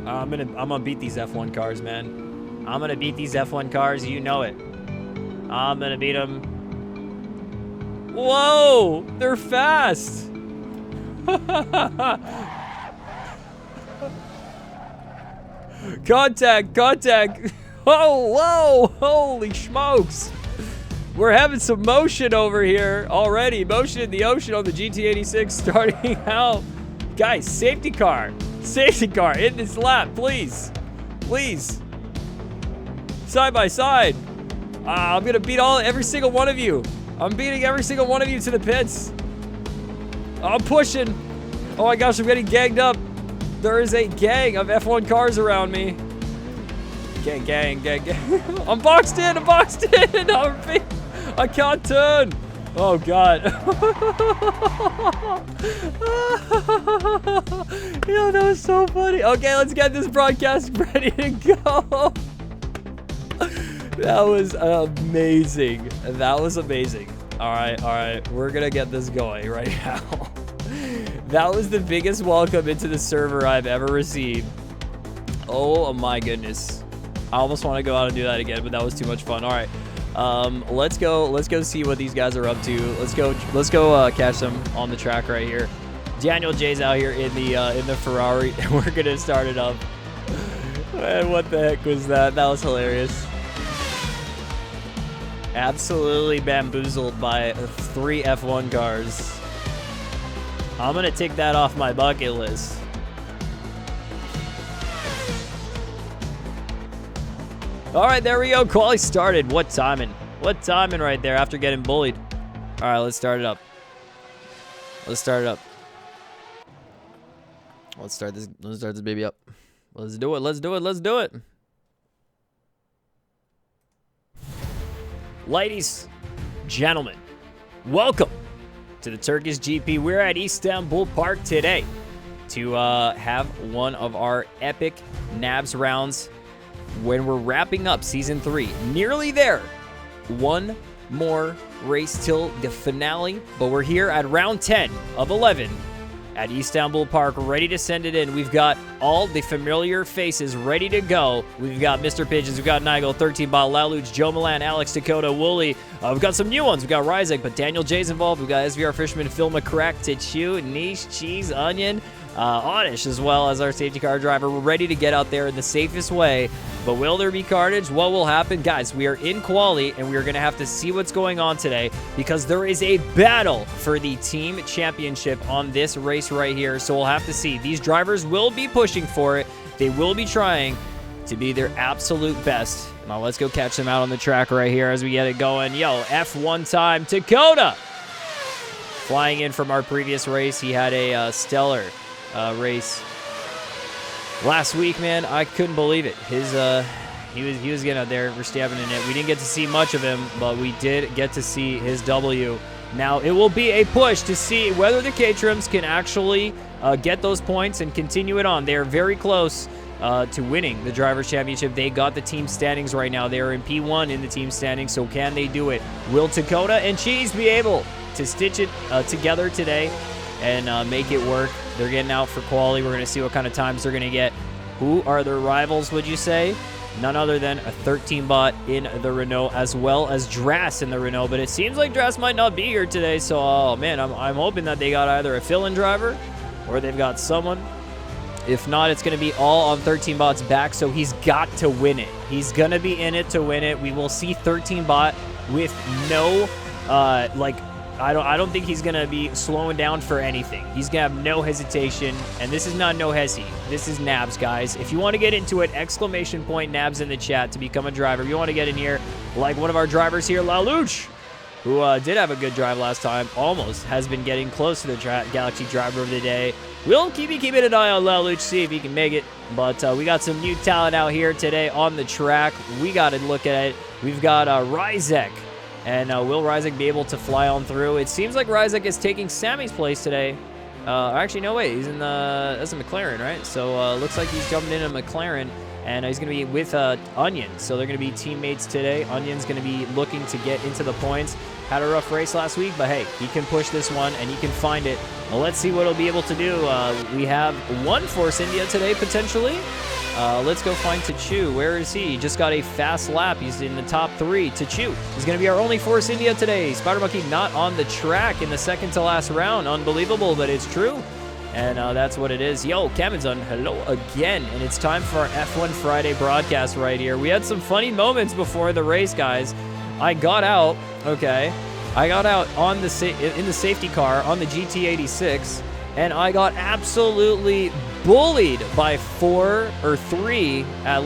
I'm gonna beat these F1 cars, man. I'm gonna beat these F1 cars. You know it. I'm gonna beat them. Whoa, they're fast. Contact. Oh, whoa, holy smokes. We're having some motion over here already. Motion in the ocean on the GT86 starting out. Guys, safety car in this lap, please. Side by side. I'm gonna beat every single one of you. I'm beating every single one of you to the pits. I'm pushing. Oh my gosh, I'm getting ganged up. There is a gang of F1 cars around me. Gang. I'm boxed in. I can't turn. Oh God. Yo, that was so funny. Okay, let's get this broadcast ready to go. That was amazing. All right. We're gonna get this going right now. That was the biggest welcome into the server I've ever received. Oh my goodness. I almost want to go out and do that again, but that was too much fun. All right. Let's go see what these guys are up to. Let's go catch them on the track right here. Daniel J's out here in the Ferrari, and we're gonna start it up. Man, what the heck was that? That was hilarious. Absolutely bamboozled by 3 F1 cars. I'm gonna tick that off my bucket list. All right, there we go. Quali started. What timing right there after getting bullied. All right, let's start it up. Let's start this baby up. Let's do it. Ladies, gentlemen, welcome to the Turkish GP. We're at Istanbul Park today to have one of our epic NABS rounds when we're wrapping up Season 3. Nearly there. One more race till the finale, but we're here at round 10 of 11 at Istanbul Park, ready to send it in. We've got all the familiar faces ready to go. We've got Mr. Pigeons, we've got Nigel, 13 Bot, Laluch, Joe Milan, Alex, Dakota, Wooly. We've got some new ones. We've got Ryzek, but Daniel J's involved. We've got SVR Fisherman, Phil McCrack, Tichu, Niche, Cheese, Onion, Oddish, as well as our safety car driver. We're ready to get out there in the safest way. But will there be carnage? What will happen? Guys, we are in quali, and we are going to have to see what's going on today because there is a battle for the team championship on this race right here. So we'll have to see. These drivers will be pushing for it. They will be trying to be their absolute best. Now let's go catch them out on the track right here as we get it going. Yo, F1 time. Dakota flying in from our previous race. He had a stellar race last week, man. I couldn't believe it. He was getting out there. We're stabbing in it. We didn't get to see much of him, but we did get to see his W. Now it will be a push to see whether the K-Trims can actually get those points and continue it on. They are very close to winning the Drivers' Championship. They got the team standings right now. They are in P1 in the team standings, so can they do it? Will Dakota and Cheese be able to stitch it together today and make it work? They're getting out for quali. We're going to see what kind of times they're going to get. Who are their rivals, would you say? None other than a 13 bot in the Renault, as well as Drass in the Renault. But it seems like Drass might not be here today. So, oh man, I'm hoping that they got either a fill-in driver or they've got someone. If not, it's going to be all on 13 bot's back. So he's got to win it. He's going to be in it to win it. We will see 13 bot with no, I don't think he's going to be slowing down for anything. He's going to have no hesitation, and this is not no hesi. This is NABS, guys. If you want to get into it, exclamation point NABS in the chat to become a driver. If you want to get in here, like one of our drivers here, Laluch, who did have a good drive last time, almost has been getting close to the Galaxy Driver of the Day. We'll keep keeping an eye on Laluch, see if he can make it, but we got some new talent out here today on the track. We got to look at it. We've got Ryzek. And will Ryzek be able to fly on through? It seems like Ryzek is taking Sammy's place today. Actually, no, wait. He's in the... That's a McLaren, right? So, looks like he's jumping in a McLaren, and he's going to be with Onion. So, they're going to be teammates today. Onion's going to be looking to get into the points. Had a rough race last week, but hey, he can push this one, and he can find it. Well, let's see what he'll be able to do. We have one Force India today, potentially. Let's go find Tachu. Where is he? He just got a fast lap. He's in the top 3. Tachu is going to be our only Force India today. Spider Monkey not on the track in the second to last round. Unbelievable, but it's true. And that's what it is. Yo, Kamazun, hello again. And it's time for our F1 Friday broadcast right here. We had some funny moments before the race, guys. I got out, okay. I got out on the in the safety car on the GT86, and I got absolutely bullied by at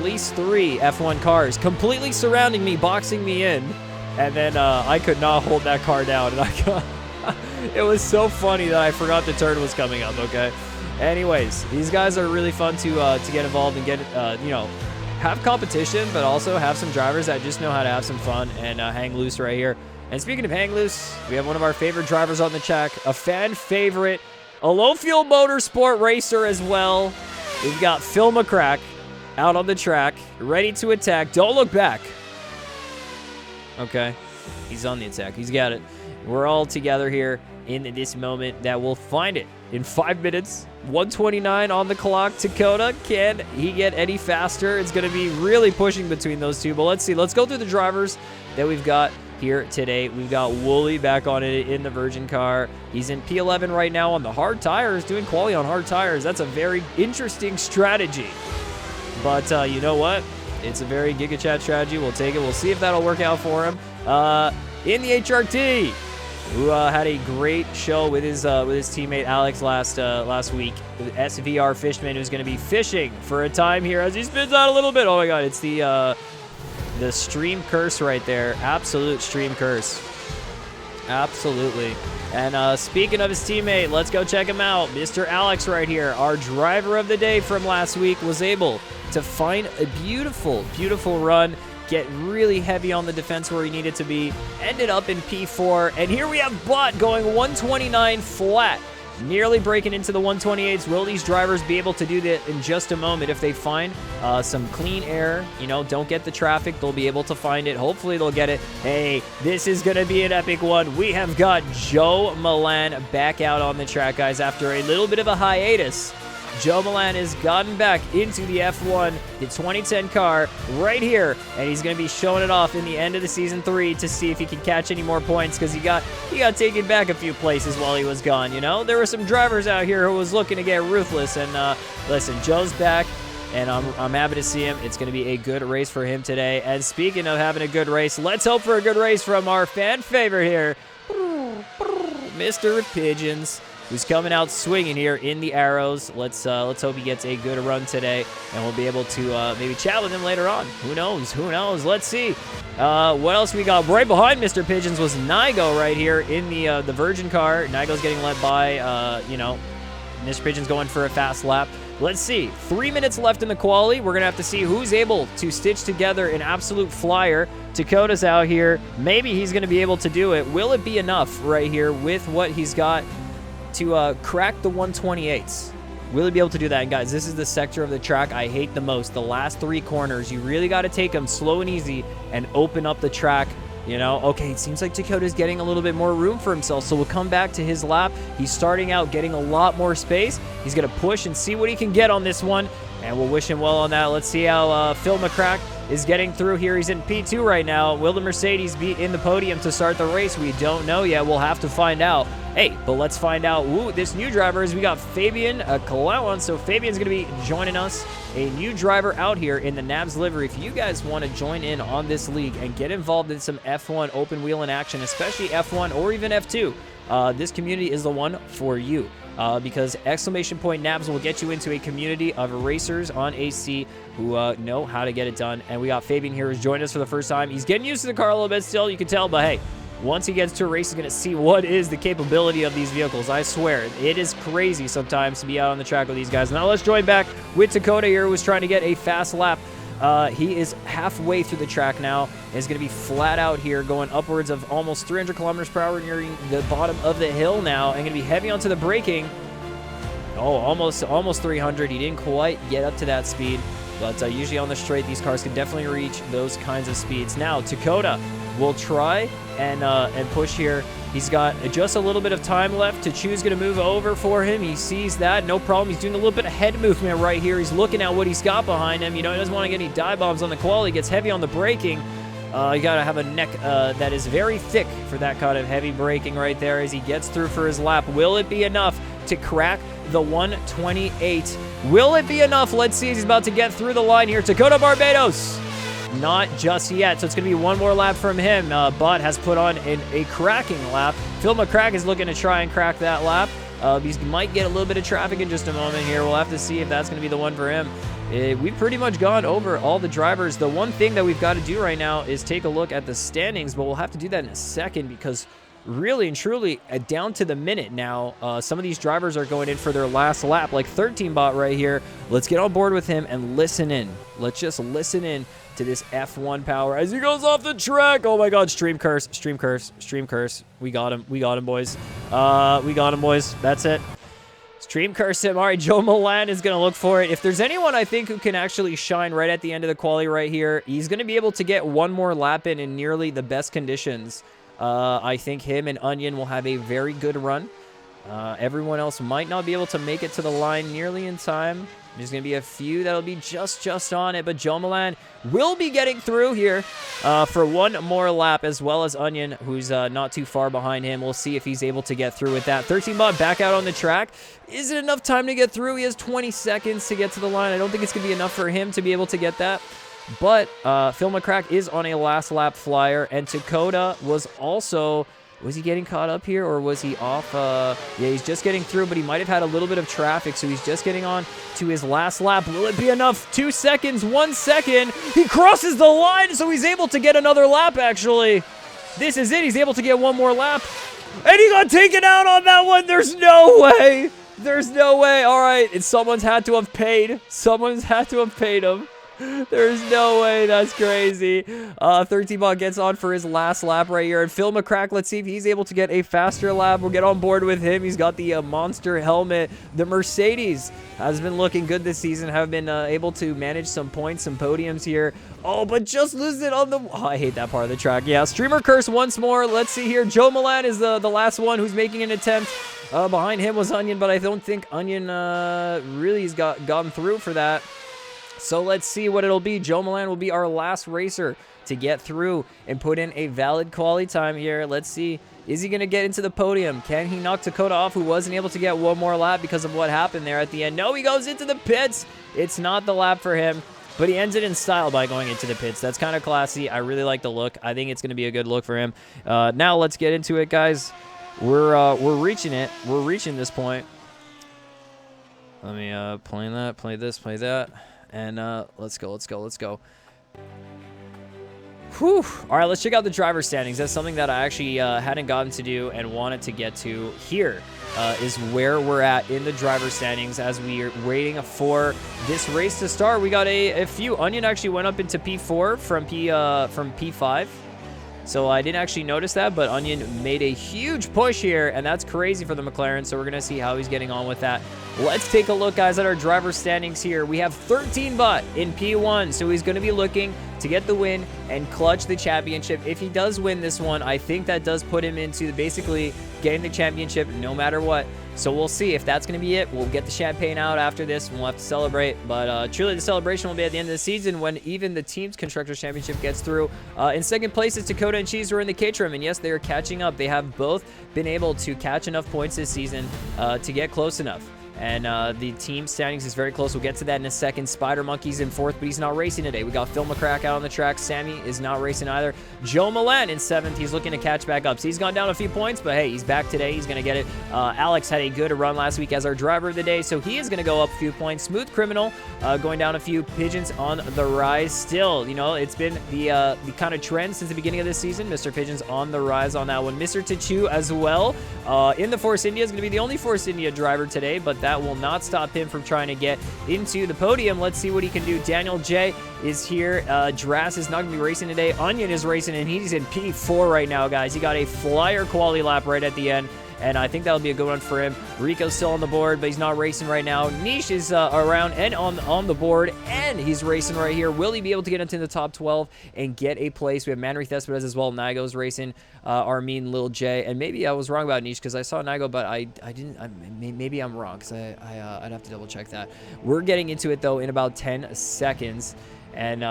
least three F1 cars, completely surrounding me, boxing me in, and then I could not hold that car down, and it was so funny that I forgot the turn was coming up, okay? Anyways, these guys are really fun to get involved and get, you know, have competition, but also have some drivers that just know how to have some fun and hang loose right here. And speaking of hang loose, we have one of our favorite drivers on the track, a fan favorite, a low-fuel motorsport racer as well. We've got Phil McCrack out on the track, ready to attack. Don't look back. Okay, he's on the attack. He's got it. We're all together here in this moment that we'll find it in 5 minutes. 129 on the clock. Dakota, can he get any faster? It's going to be really pushing between those two, but let's see. Let's go through the drivers that we've got here today. We've got Wooly back on it in the Virgin car. He's in P11 right now on the hard tires, doing quali on hard tires. That's a very interesting strategy. But you know what? It's a very Giga Chat strategy. We'll take it. We'll see if that'll work out for him. In the HRT, who had a great show with his teammate Alex last week. SVR Fishman, who's going to be fishing for a time here as he spins out a little bit. Oh my God, it's the stream curse right there. Absolute stream curse. Absolutely. And speaking of his teammate, let's go check him out. Mr. Alex right here, our driver of the day from last week, was able to find a beautiful, beautiful run, get really heavy on the defense where he needed to be, ended up in P4, and here we have Bot going 129 flat, nearly breaking into the 128s. Will these drivers be able to do that in just a moment if they find some clean air? You know, don't get the traffic. They'll be able to find it. Hopefully they'll get it. Hey, this is going to be an epic one. We have got Joe Milan back out on the track, guys, after a little bit of a hiatus. Joe Milan has gotten back into the F1, the 2010 car, right here, and he's going to be showing it off in the end of the Season 3 to see if he can catch any more points, because he got taken back a few places while he was gone, you know? There were some drivers out here who was looking to get ruthless, and listen, Joe's back, and I'm happy to see him. It's going to be a good race for him today. And speaking of having a good race, let's hope for a good race from our fan favorite here, Mr. Pigeons, who's coming out swinging here in the arrows. Let's hope he gets a good run today, and we'll be able to maybe chat with him later on. Who knows? Who knows? Let's see. What else we got? Right behind Mr. Pigeons was Nigo right here in the Virgin car. Nigo's getting led by, you know, Mr. Pigeons going for a fast lap. Let's see. 3 minutes left in the quali. We're going to have to see who's able to stitch together an absolute flyer. Dakota's out here. Maybe he's going to be able to do it. Will it be enough right here with what he's got to crack the 128s? Will he be able to do that? And guys, this is the sector of the track I hate the most. The last 3 corners, you really got to take them slow and easy and open up the track. You know, okay, it seems like Dakota's getting a little bit more room for himself, so we'll come back to his lap. He's starting out getting a lot more space. He's going to push and see what he can get on this one, and we'll wish him well on that. Let's see how Phil McCrack is getting through here. He's in P2 right now. Will the Mercedes be in the podium to start the race? We don't know yet. We'll have to find out. Hey, but let's find out who this new driver is. We got Fabian Kalawan. So Fabian's going to be joining us, a new driver out here in the NABS livery. If you guys want to join in on this league and get involved in some F1 open wheel in action, especially F1 or even F2, this community is the one for you. Because exclamation point NABS will get you into a community of racers on AC who know how to get it done. And we got Fabian here who's joined us for the first time. He's getting used to the car a little bit still, you can tell, but hey, once he gets to a race, he's going to see what is the capability of these vehicles. I swear, it is crazy sometimes to be out on the track with these guys. Now let's join back with Dakota here, who's trying to get a fast lap. He is halfway through the track now, and is going to be flat out here, going upwards of almost 300 kilometers per hour, nearing the bottom of the hill now, and going to be heavy onto the braking. Oh, almost 300. He didn't quite get up to that speed, but usually on the straight, these cars can definitely reach those kinds of speeds. Now, Dakota will try and push here. He's got just a little bit of time left. Tachu's going to move over for him. He sees that. No problem. He's doing a little bit of head movement right here. He's looking at what he's got behind him. You know, he doesn't want to get any dive bombs on the quality. He gets heavy on the braking. You got to have a neck that is very thick for that kind of heavy braking right there as he gets through for his lap. Will it be enough to crack the 128? Will it be enough? Let's see as he's about to get through the line here. Dakota Barbados. Not just yet, so it's going to be one more lap from him. Bud has put on a cracking lap. Phil McCrack is looking to try and crack that lap. He might get a little bit of traffic in just a moment here. We'll have to see if that's going to be the one for him. We've pretty much gone over all the drivers. The one thing that we've got to do right now is take a look at the standings, but we'll have to do that in a second because really and truly, down to the minute now, some of these drivers are going in for their last lap, like 13 Bot right here. Let's get on board with him and listen in. Let's just listen in to this F1 power as he goes off the track. Oh my God, stream curse, stream curse, stream curse. We got him, boys. We got him, boys. That's it. Stream curse him. All right, Joe Milan is going to look for it. If there's anyone I think who can actually shine right at the end of the quali right here, he's going to be able to get one more lap in nearly the best conditions. I think him and Onion will have a very good run. Everyone else might not be able to make it to the line nearly in time. There's going to be a few that'll be just on it, but Joe Milan will be getting through here for one more lap, as well as Onion, who's not too far behind him. We'll see if he's able to get through with that. 13 Bot back out on the track. Is it enough time to get through? He has 20 seconds to get to the line. I don't think it's going to be enough for him to be able to get that. But Phil McCrack is on a last lap flyer, and Dakota was also... Was he getting caught up here, or was he off? Yeah, he's just getting through, but he might have had a little bit of traffic, so he's just getting on to his last lap. Will it be enough? 2 seconds, 1 second. He crosses the line, so he's able to get another lap, actually. This is it. He's able to get one more lap. And he got taken out on that one. There's no way. There's no way. All right, someone's had to have paid. Someone's had to have paid him. There's no way. That's crazy. 13 Bot gets on for his last lap right here. And Phil McCrack, let's see if he's able to get a faster lap. We'll get on board with him. He's got the monster helmet. The Mercedes has been looking good this season. Have been able to manage some points, some podiums here. Oh, but just lose it on the... Oh, I hate that part of the track. Yeah, streamer curse once more. Let's see here. Joe Milan is the last one who's making an attempt. Behind him was Onion, but I don't think Onion really has gotten through for that. So let's see what it'll be. Joe Milan will be our last racer to get through and put in a valid quality time here. Let's see. Is he going to get into the podium? Can he knock Dakota off, who wasn't able to get one more lap because of what happened there at the end? No, he goes into the pits. It's not the lap for him, but he ends it in style by going into the pits. That's kind of classy. I really like the look. I think it's going to be a good look for him. Now let's get into it, guys. We're reaching it. We're reaching this point. Let me play that, play this, play that. And let's go. Whew. All right, let's check out the driver standings. That's something that I actually hadn't gotten to do and wanted to get to. Here is where we're at in the driver standings as we are waiting for this race to start. We got a few. Onion actually went up into P4 from P5. So I didn't actually notice that, but Onion made a huge push here, and that's crazy for the McLaren, so we're going to see how he's getting on with that. Let's take a look, guys, at our driver standings here. We have 13 Bot in P1, so he's going to be looking to get the win and clutch the championship. If he does win this one, I think that does put him into basically getting the championship no matter what. So we'll see if that's going to be it. We'll get the champagne out after this, and we'll have to celebrate. But truly, the celebration will be at the end of the season when even the team's Constructors Championship gets through. In second place is Dakota and Cheese, who are in the Caterham, and yes, they are catching up. They have both been able to catch enough points this season to get close enough. And the team standings is very close. We'll get to that in a second. Spider Monkey's in fourth, but he's not racing today. We got Phil McCrack out on the track. Sammy is not racing either. Joe Milan in seventh. He's looking to catch back up. So he's gone down a few points, but hey, he's back today. He's going to get it. Alex had a good run last week as our driver of the day, so he is going to go up a few points. Smooth Criminal going down a few. Pigeons on the rise still. You know, it's been the kind of trend since the beginning of this season. Mr. Pigeons on the rise on that one. Mr. Tachu as well. In the Force India is going to be the only Force India driver today, but that will not stop him from trying to get into the podium. Let's see what he can do. Daniel J is here. Drass is not going to be racing today. Onion is racing, and he's in P4 right now, guys. He got a flyer quality lap right at the end. and I think that'll be a good one for him. Rico's still on the board, but he's not racing right now. Niche is around and on the board, and he's racing right here. Will he be able to get into the top 12 and get a place? We have Manry Thespades as well. Nigo's racing. Armin, Lil J, and maybe I was wrong about Niche because I saw Nigo, but I didn't. Maybe I'm wrong because I'd have to double check that. We're getting into it though in about 10 seconds. And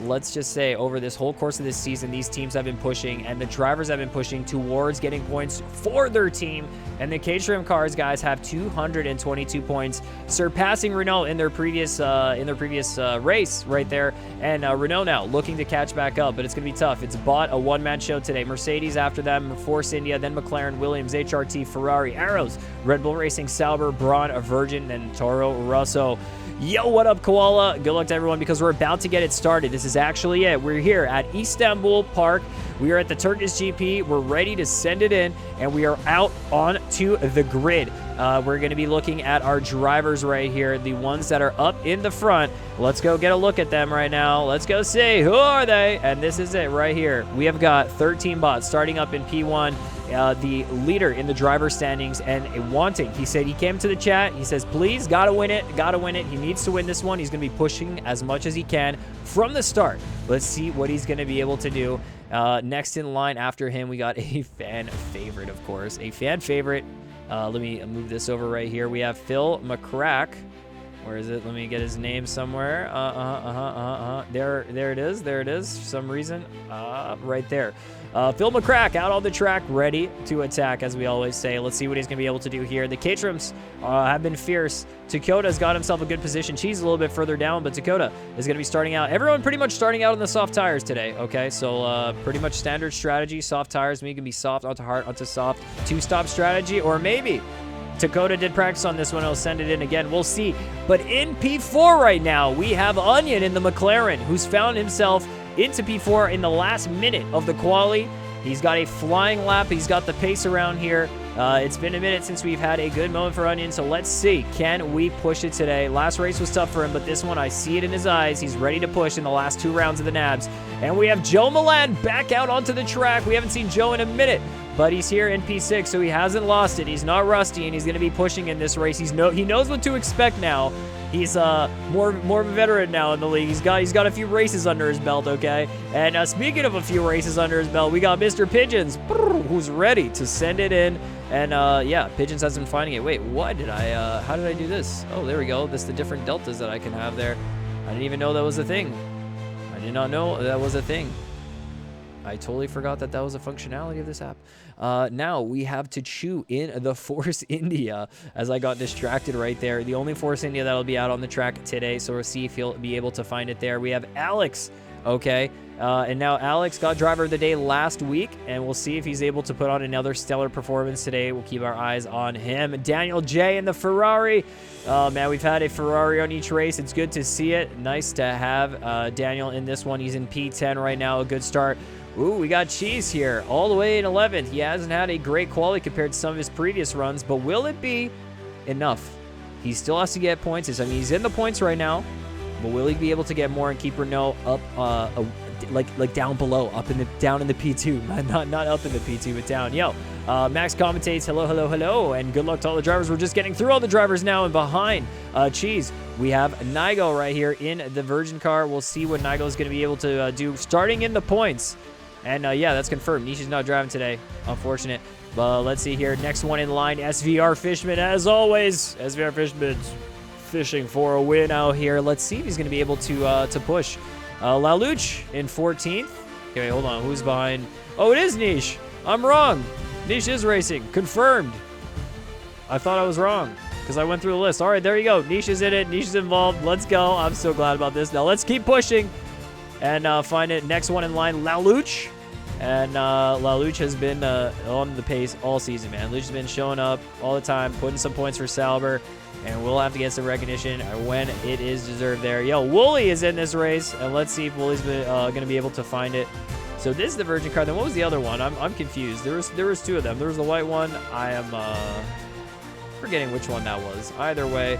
let's just say over this whole course of this season, these teams have been pushing and the drivers have been pushing towards getting points for their team. And the Caterham cars, guys, have 222 points, surpassing Renault in their previous race right there. And Renault now looking to catch back up, but it's going to be tough. It's bought a one-man show today. Mercedes after them, Force India, then McLaren, Williams, HRT, Ferrari, Arrows, Red Bull Racing, Sauber, Braun, Virgin, and Toro Rosso. Yo, what up, Koala? Good luck to everyone because we're about to get it started. This is actually it. We're here at Istanbul Park. We are at the Turkish GP. We're ready to send it in, and we are out onto the grid. We're going to be looking at our drivers right here, the ones that are up in the front. Let's go get a look at them right now. Let's go see who are they, and this is it right here. We have got 13 bots starting up in P1. The leader in the driver standings and wanting. He said he came to the chat. He says, please, gotta win it. Gotta win it. He needs to win this one. He's going to be pushing as much as he can from the start. Let's see what he's going to be able to do. Next in line after him, we got a fan favorite, of course. A fan favorite. Let me move this over right here. We have Phil McCrack. Where is it? Let me get his name somewhere. There it is. There it is. For some reason. Right there. Phil McCrack out on the track, ready to attack, as we always say. Let's see what he's going to be able to do here. The Caterhams have been fierce. Dakota's got himself a good position. She's a little bit further down, but Dakota is going to be starting out. Everyone pretty much starting out on the soft tires today, okay? So pretty much standard strategy, soft tires. Maybe you can be soft onto hard onto soft. Two-stop strategy, or maybe Dakota did practice on this one. He'll send it in again. We'll see. But in P4 right now, we have Onion in the McLaren, who's found himself into P4 in the last minute of the quali. He's got a flying lap. He's got the pace around here. It's been a minute since we've had a good moment for Onion, so let's see. Can we push it today? Last race was tough for him, but this one, I see it in his eyes. He's ready to push in the last 2 rounds of the NABS. And we have Joe Milan back out onto the track. We haven't seen Joe in a minute, but he's here in P6, so he hasn't lost it. He's not rusty, and he's going to be pushing in this race. He knows what to expect now. He's more of a veteran now in the league. He's got a few races under his belt, okay? And speaking of a few races under his belt, we got Mr. Pigeons, who's ready to send it in. And yeah, Pigeons has been finding it. Wait, what did how did I do this? Oh, there we go. This is the different deltas that I can have there. I didn't even know that was a thing. I did not know that was a thing. I totally forgot that was a functionality of this app. Now we have to chew in the Force India, as I got distracted right there. The only Force India that'll be out on the track today, so we'll see if he'll be able to find it there. We have Alex, okay? And now Alex got driver of the day last week, and we'll see if he's able to put on another stellar performance today. We'll keep our eyes on him. Daniel J in the Ferrari. Man, we've had a Ferrari on each race. It's good to see it. Nice to have Daniel in this one. He's in P10 right now. A good start. Ooh, we got Cheese here, all the way in 11th. He hasn't had a great quality compared to some of his previous runs, but will it be enough? He still has to get points. I mean, he's in the points right now, but will he be able to get more and keep Renault up, like down below, down in the P2, not up in the P2, but down. Yo, Max commentates, hello, and good luck to all the drivers. We're just getting through all the drivers now, and behind Cheese, we have Nigo right here in the Virgin car. We'll see what Nigo is going to be able to do, starting in the points. And yeah, that's confirmed. Nisha's not driving today. Unfortunate. But let's see here. Next one in line, SVR Fishman. As always, SVR Fishman's fishing for a win out here. Let's see if he's going to be able to push. Laluch in 14th. Okay, wait, hold on. Who's behind? Oh, it is Nish. I'm wrong. Nish is racing. Confirmed. I thought I was wrong because I went through the list. All right, there you go. Nish is in it. Nish is involved. Let's go. I'm so glad about this. Now let's keep pushing. And find it. Next one in line, Laluch. And Laluch has been on the pace all season, man. Laluch has been showing up all the time, putting some points for Sauber. And we'll have to get some recognition when it is deserved there. Yo, Wooly is in this race. And let's see if Wooly's going to be able to find it. So this is the Virgin car. Then what was the other one? I'm confused. There was 2 of them. There was the white one. I am forgetting which one that was. Either way,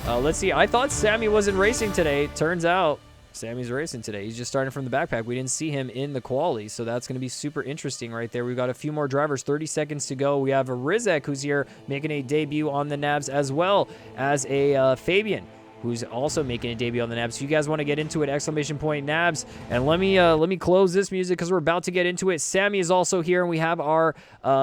let's see. I thought Sammy wasn't racing today. Turns out Sammy's racing today. He's just starting from the backpack. We didn't see him in the quali, so that's going to be super interesting right there. We've got a few more drivers, 30 seconds to go. We have a Rizek who's here making a debut on the NABS, as well as a Fabian who's also making a debut on the NABS. So you guys want to get into it, exclamation point NABS. And let me close this music because we're about to get into it. Sammy is also here, and we have our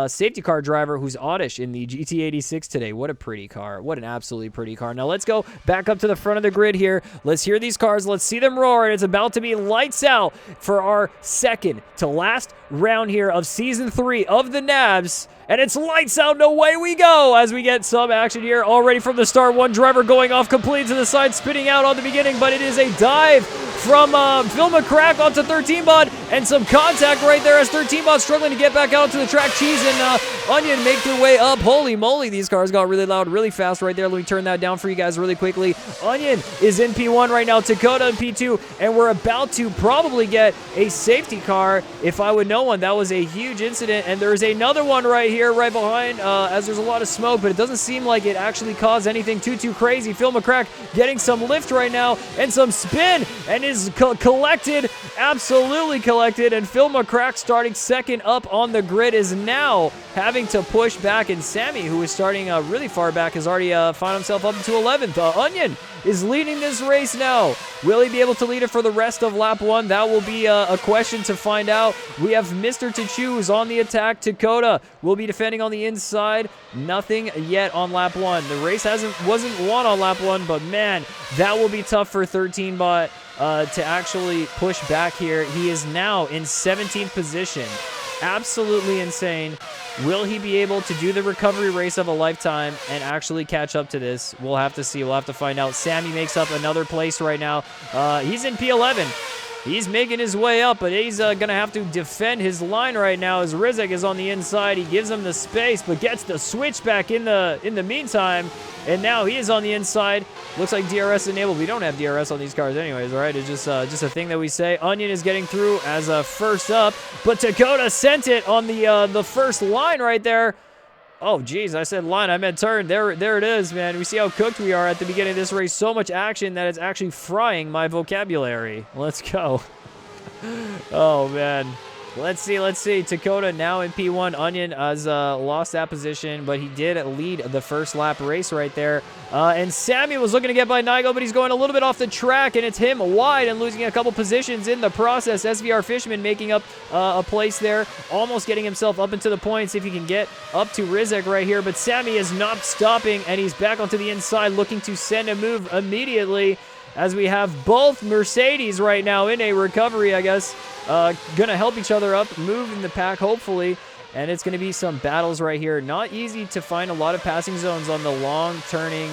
safety car driver who's Oddish in the GT86 today. What a pretty car. What an absolutely pretty car. Now let's go back up to the front of the grid here. Let's hear these cars. Let's see them roar. And it's about to be lights out for our second to last round here of Season 3 of the NABS. And it's lights out, and away we go as we get some action here already from the start. One driver going off completely to the side, spinning out on the beginning, but it is a dive from Phil McCrack onto 13-Bot, and some contact right there as 13-Bot struggling to get back out to the track. Cheese and Onion make their way up. Holy moly, these cars got really loud, really fast right there. Let me turn that down for you guys really quickly. Onion is in P1 right now, Dakota in P2, and we're about to probably get a safety car if I would know one. That was a huge incident, and there's another one right here, right behind, as there's a lot of smoke, but it doesn't seem like it actually caused anything too crazy. Phil McCrack getting some lift right now and some spin, and is collected, absolutely collected, and Phil McCrack starting second up on the grid is now having to push back, and Sammy, who is starting really far back, has already found himself up into 11th. Onion is leading this race now. Will he be able to lead it for the rest of lap 1? That will be a question to find out. We have Mr. Tachu who's on the attack. Dakota will be defending on the inside. Nothing yet on lap 1. The race wasn't won on lap 1, but man, that will be tough for 13-Bot to actually push back here. He is now in 17th position. Absolutely insane. Will he be able to do the recovery race of a lifetime and actually catch up to this? We'll have to see. We'll have to find out. Sammy makes up another place right now. He's in P11. He's making his way up, but he's going to have to defend his line right now as Rizek is on the inside. He gives him the space, but gets the switch back in the meantime. And now he is on the inside. Looks like DRS enabled. We don't have DRS on these cars anyways, all right? It's just a thing that we say. Onion is getting through as first up, but Dakota sent it on the first line right there. Oh, geez, I said line. I meant turn. There it is, man. We see how cooked we are at the beginning of this race. So much action that it's actually frying my vocabulary. Let's go. Oh, man. Let's see. Dakota now in P1. Onion has lost that position, but he did lead the first lap race right there. And Sammy was looking to get by Nigo, but he's going a little bit off the track, and it's him wide and losing a couple positions in the process. SVR Fishman making up a place there, almost getting himself up into the points if he can get up to Rizek right here. But Sammy is not stopping, and he's back onto the inside looking to send a move immediately, as we have both Mercedes right now in a recovery, I guess. Gonna help each other up, move in the pack, hopefully. And it's gonna be some battles right here. Not easy to find a lot of passing zones on the long turning.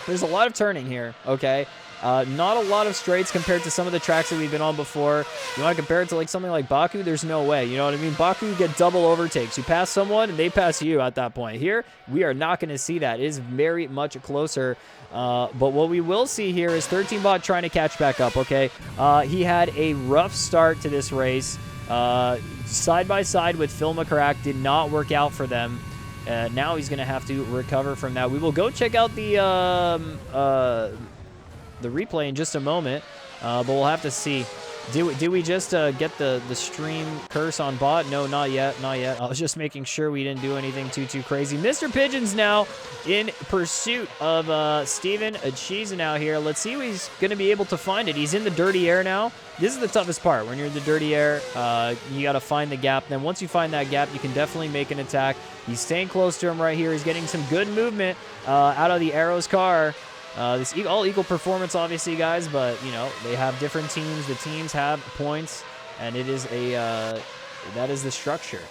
There's a lot of turning here, okay? Not a lot of straights compared to some of the tracks that we've been on before. You want to compare it to like something like Baku? There's no way. You know what I mean? Baku, you get double overtakes. You pass someone, and they pass you at that point. Here, we are not going to see that. It is very much closer. But what we will see here is 13-Bot trying to catch back up, okay? He had a rough start to this race. Side by side with Phil McCrack. Did not work out for them. Now he's going to have to recover from that. We will go check out the replay in just a moment, but we'll have to see. Did we just get the stream curse on bot? No, not yet. I was just making sure we didn't do anything too crazy. Mr. Pigeon's now in pursuit of Steven Chisenau here. Let's see if he's going to be able to find it. He's in the dirty air now. This is the toughest part. When you're in the dirty air, you got to find the gap. Then once you find that gap, you can definitely make an attack. He's staying close to him right here. He's getting some good movement out of the Arrows car. This all equal performance, obviously, guys, but, you know, they have different teams. The teams have points, and it is that is the structure.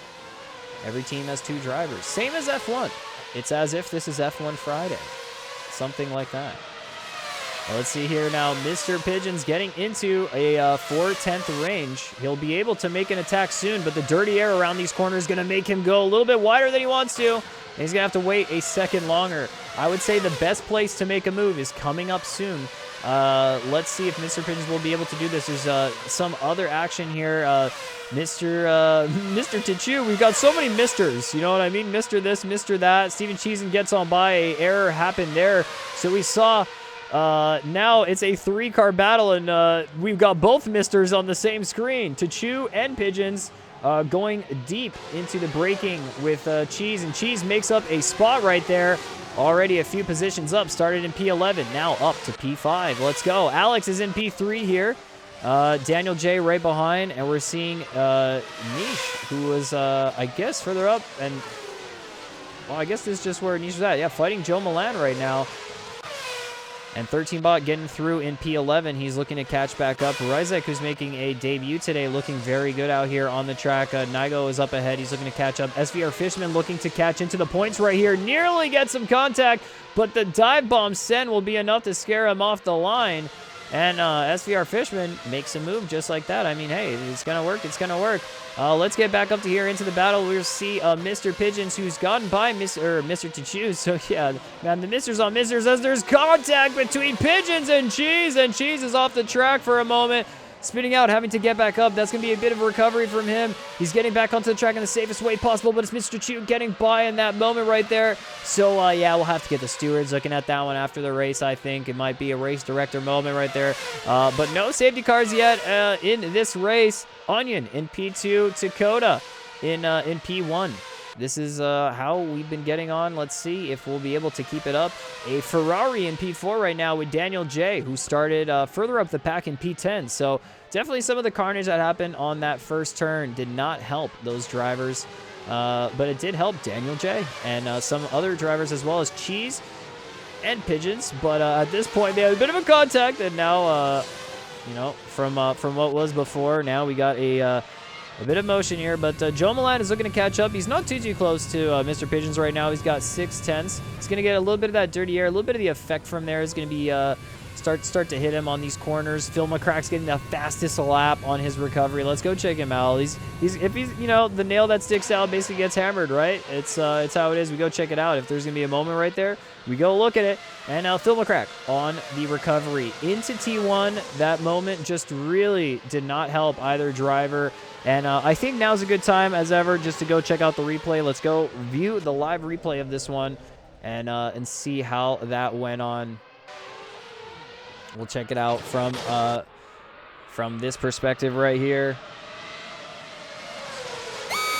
Every team has 2 drivers. Same as F1. It's as if this is F1 Friday. Something like that. Well, let's see here now. Mr. Pigeon's getting into a 4/10 range. He'll be able to make an attack soon, but the dirty air around these corners is going to make him go a little bit wider than he wants to. And he's going to have to wait a second longer. I would say the best place to make a move is coming up soon. Let's see if Mr. Pigeons will be able to do this. There's some other action here. Mr. Tichu, we've got so many misters. You know what I mean? Mr. this, Mr. that. Steven Cheesen gets on by. An error happened there. So we saw Now it's a 3-car battle, and we've got both misters on the same screen. Tachu and Pigeons going deep into the braking with Cheese, and Cheese makes up a spot right there. Already a few positions up, started in P11, now up to P5. Let's go. Alex is in P3 here. Daniel J right behind, and we're seeing Niche, who was, I guess, further up, and, well, I guess this is just where Niche was at. Yeah, fighting Joe Milan right now. And 13bot getting through in P11. He's looking to catch back up. Ryzek, who's making a debut today, looking very good out here on the track. Nigo is up ahead. He's looking to catch up. SVR Fishman looking to catch into the points right here. Nearly gets some contact, but the dive bomb send will be enough to scare him off the line. And SVR Fishman makes a move just like that. I mean, hey, it's going to work. It's going to work. Let's get back up to here into the battle. We'll see Mr. Pigeons, who's gotten by Mr. Tachu. So, yeah, man, the Misters on Misters as there's contact between Pigeons and Cheese is off the track for a moment. Spinning out, having to get back up. That's going to be a bit of a recovery from him. He's getting back onto the track in the safest way possible, but it's Mr. Chu getting by in that moment right there. So, yeah, we'll have to get the stewards looking at that one after the race, I think. It might be a race director moment right there. But no safety cars yet in this race. Onion in P2, Dakota in P1. This is how we've been getting on. Let's see if we'll be able to keep it up. A Ferrari in P4 right now with Daniel J, who started further up the pack in P10. So definitely some of the carnage that happened on that first turn did not help those drivers. But it did help Daniel J and some other drivers as well as Cheese and Pigeons. But at this point, they had a bit of a contact. And now, you know, from what was before, now we got a bit of motion here, but Joe Milan is looking to catch up. He's not too close to Mr. Pigeons right now. He's got 6/10. He's going to get a little bit of that dirty air. A little bit of the effect from there is going to be start to hit him on these corners. Phil McCrack's getting the fastest lap on his recovery. Let's go check him out. If he's, you know, the nail that sticks out basically gets hammered, right? It's how it is. We go check it out. If there's going to be a moment right there, we go look at it. And now Phil McCrack on the recovery into T1. That moment just really did not help either driver. And I think now's a good time, as ever, just to go check out the replay. Let's go view the live replay of this one and see how that went on. We'll check it out from this perspective right here.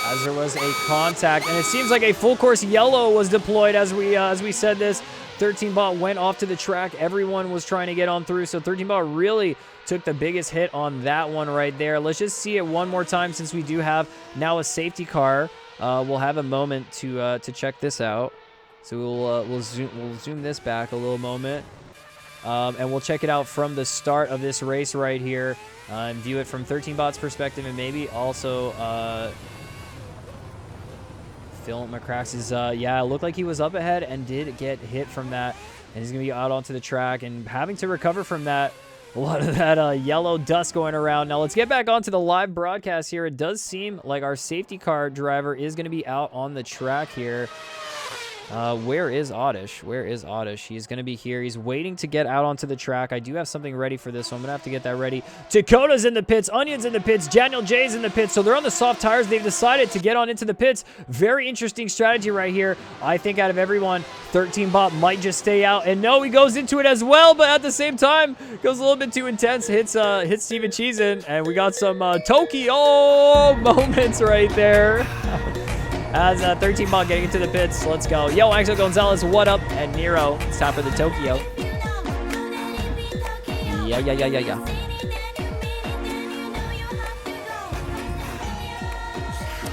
As there was a contact, and it seems like a full course yellow was deployed as we said this. 13bot went off to the track. Everyone was trying to get on through, so 13bot really took the biggest hit on that one right there. Let's just see it one more time since we do have now a safety car. We'll have a moment to check this out. So we'll zoom this back a little moment, and we'll check it out from the start of this race right here and view it from 13bot's perspective, and maybe also Phil McCrack's is, yeah, it looked like he was up ahead and did get hit from that. And he's going to be out onto the track and having to recover from that. A lot of that yellow dust going around. Now, let's get back onto the live broadcast here. It does seem like our safety car driver is going to be out on the track here. Where is Oddish? Where is Oddish? He's going to be here. He's waiting to get out onto the track. I do have something ready for this, so I'm going to have to get that ready. Dakota's in the pits. Onion's in the pits. Daniel J's in the pits. So they're on the soft tires. They've decided to get on into the pits. Very interesting strategy right here. I think out of everyone, 13bot might just stay out. And no, he goes into it as well, but at the same time, goes a little bit too intense. Hits Steven Cheesin, and we got some Tokyo moments right there. As 13bot getting into the pits. Let's go. Yo, Axel Gonzalez, what up? And Nero, it's time for the Tokyo. Yeah.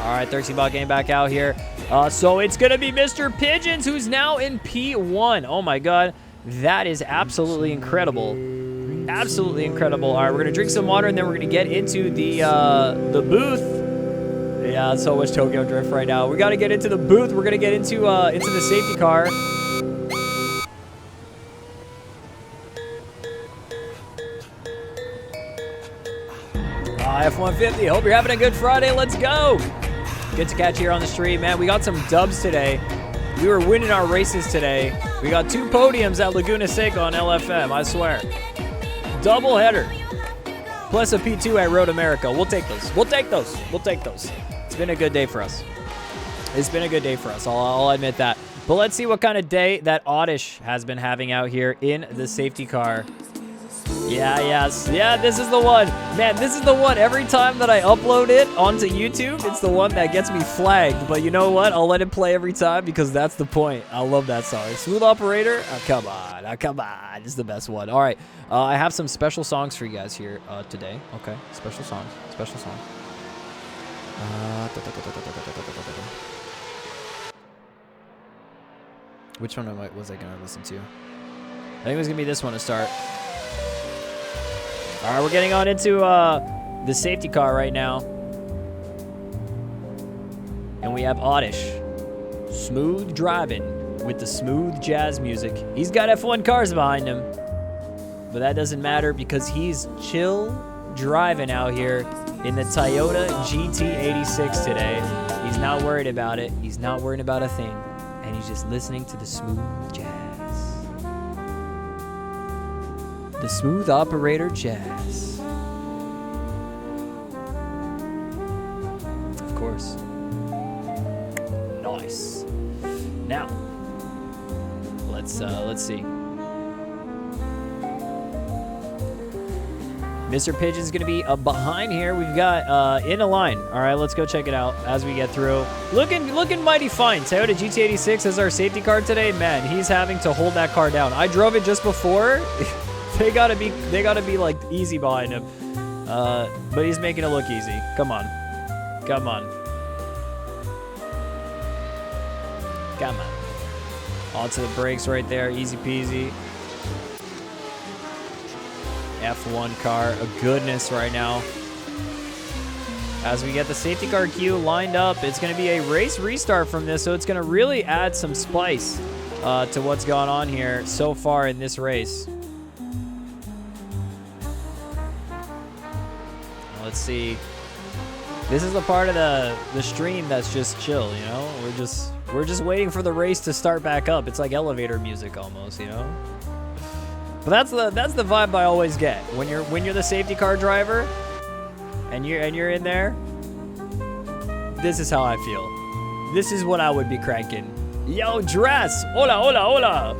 All right, 13bot getting back out here. So it's going to be Mr. Pigeons, who's now in P1. Oh, my God. That is absolutely incredible. Absolutely incredible. All right, we're going to drink some water, and then we're going to get into the booth. Yeah, so much Tokyo Drift right now. We got to get into the booth. We're going to get into the safety car. F-150. Hope you're having a good Friday. Let's go. Good to catch you here on the stream, man. We got some dubs today. We were winning our races today. We got 2 podiums at Laguna Seca on LFM, I swear. Double header. Plus a P2 at Road America. We'll take those. We'll take those. We'll take those. It's been a good day for us. It's been a good day for us. I'll admit that. But let's see what kind of day that Oddish has been having out here in the safety car. Yeah, yes. Yeah, this is the one. Man, this is the one. Every time that I upload it onto YouTube, it's the one that gets me flagged. But you know what? I'll let it play every time because that's the point. I love that song. Smooth Operator? Oh, come on. Oh, come on. It's the best one. All right. I have some special songs for you guys here today. Okay. Special songs. Special songs. Which one was I going to listen to? I think it was going to be this one to start. All right, we're getting on into the safety car right now. And we have Oddish. Smooth driving with the smooth jazz music. He's got F1 cars behind him. But that doesn't matter because he's chill driving out here in the Toyota GT86 today. He's not worried about it. He's not worried about a thing. And he's just listening to the smooth jazz. The Smooth Operator Jazz. Of course. Nice. Now, let's see. Mr. Pigeon's gonna be behind here. We've got in a line. All right, let's go check it out as we get through. Looking mighty fine. Toyota GT86 is our safety car today. Man, he's having to hold that car down. I drove it just before. They gotta be like easy behind him. But he's making it look easy. Come on. Come on. Come on. Onto the brakes right there. Easy peasy. F1 car. A goodness right now. As we get the safety car queue lined up, it's going to be a race restart from this, so it's going to really add some spice to what's gone on here so far in this race. Let's see. This is the part of the stream that's just chill, you know? We're just waiting for the race to start back up. It's like elevator music almost, you know? But that's the vibe I always get. When you're the safety car driver and you're in there, this is how I feel. This is what I would be cranking. Yo, Dress! Hola, hola, hola!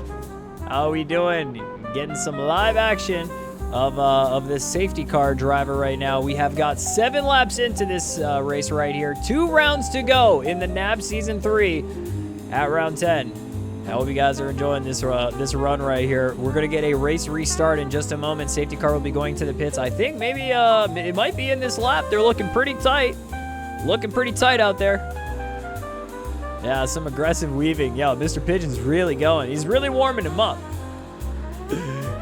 How we doing? Getting some live action of this safety car driver right now. We have got 7 laps into this race right here. 2 rounds to go in the NABS Season 3 at round 10. I hope you guys are enjoying this run right here. We're going to get a race restart in just a moment. Safety car will be going to the pits. I think maybe it might be in this lap. They're looking pretty tight. Looking pretty tight out there. Yeah, some aggressive weaving. Yo, Mr. Pigeon's really going. He's really warming him up.